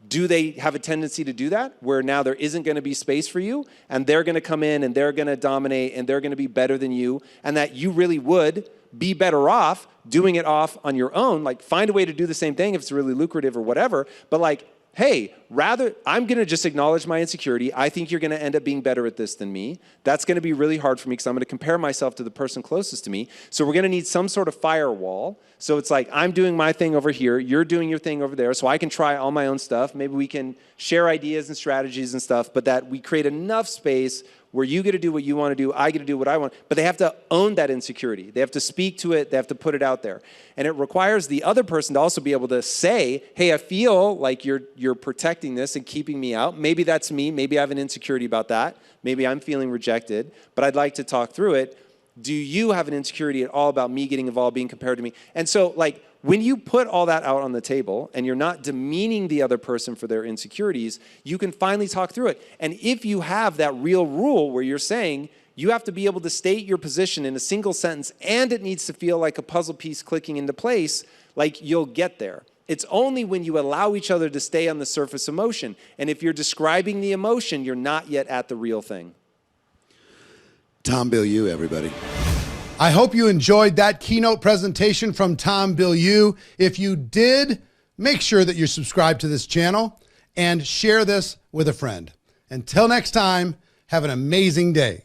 [SPEAKER 1] Do they have a tendency to do that, where now there isn't going to be space for you, and they're going to come in and they're going to dominate and they're going to be better than you, and that you really would be better off doing it off on your own? Like, find a way to do the same thing if it's really lucrative or whatever, but like, hey, rather, I'm going to just acknowledge my insecurity. I think you're going to end up being better at this than me. That's going to be really hard for me because I'm going to compare myself to the person closest to me. So we're going to need some sort of firewall. So it's like, I'm doing my thing over here, you're doing your thing over there, so I can try all my own stuff. Maybe we can share ideas and strategies and stuff, but that we create enough space where you get to do what you want to do, I get to do what I want. But they have to own that insecurity. They have to speak to it. They have to put it out there. And it requires the other person to also be able to say, hey, I feel like you're protecting this and keeping me out. Maybe that's me. Maybe I have an insecurity about that. Maybe I'm feeling rejected, but I'd like to talk through it. Do you have an insecurity at all about me getting involved, being compared to me? And so, like, when you put all that out on the table and you're not demeaning the other person for their insecurities, you can finally talk through it. And if you have that real rule where you're saying you have to be able to state your position in a single sentence and it needs to feel like a puzzle piece clicking into place, like, you'll get there. It's only when you allow each other to stay on the surface emotion. And if you're describing the emotion, you're not yet at the real thing.
[SPEAKER 3] Tom Bilyeu, everybody.
[SPEAKER 2] I hope you enjoyed that keynote presentation from Tom Bilyeu. If you did, make sure that you're subscribed to this channel and share this with a friend. Until next time, have an amazing day.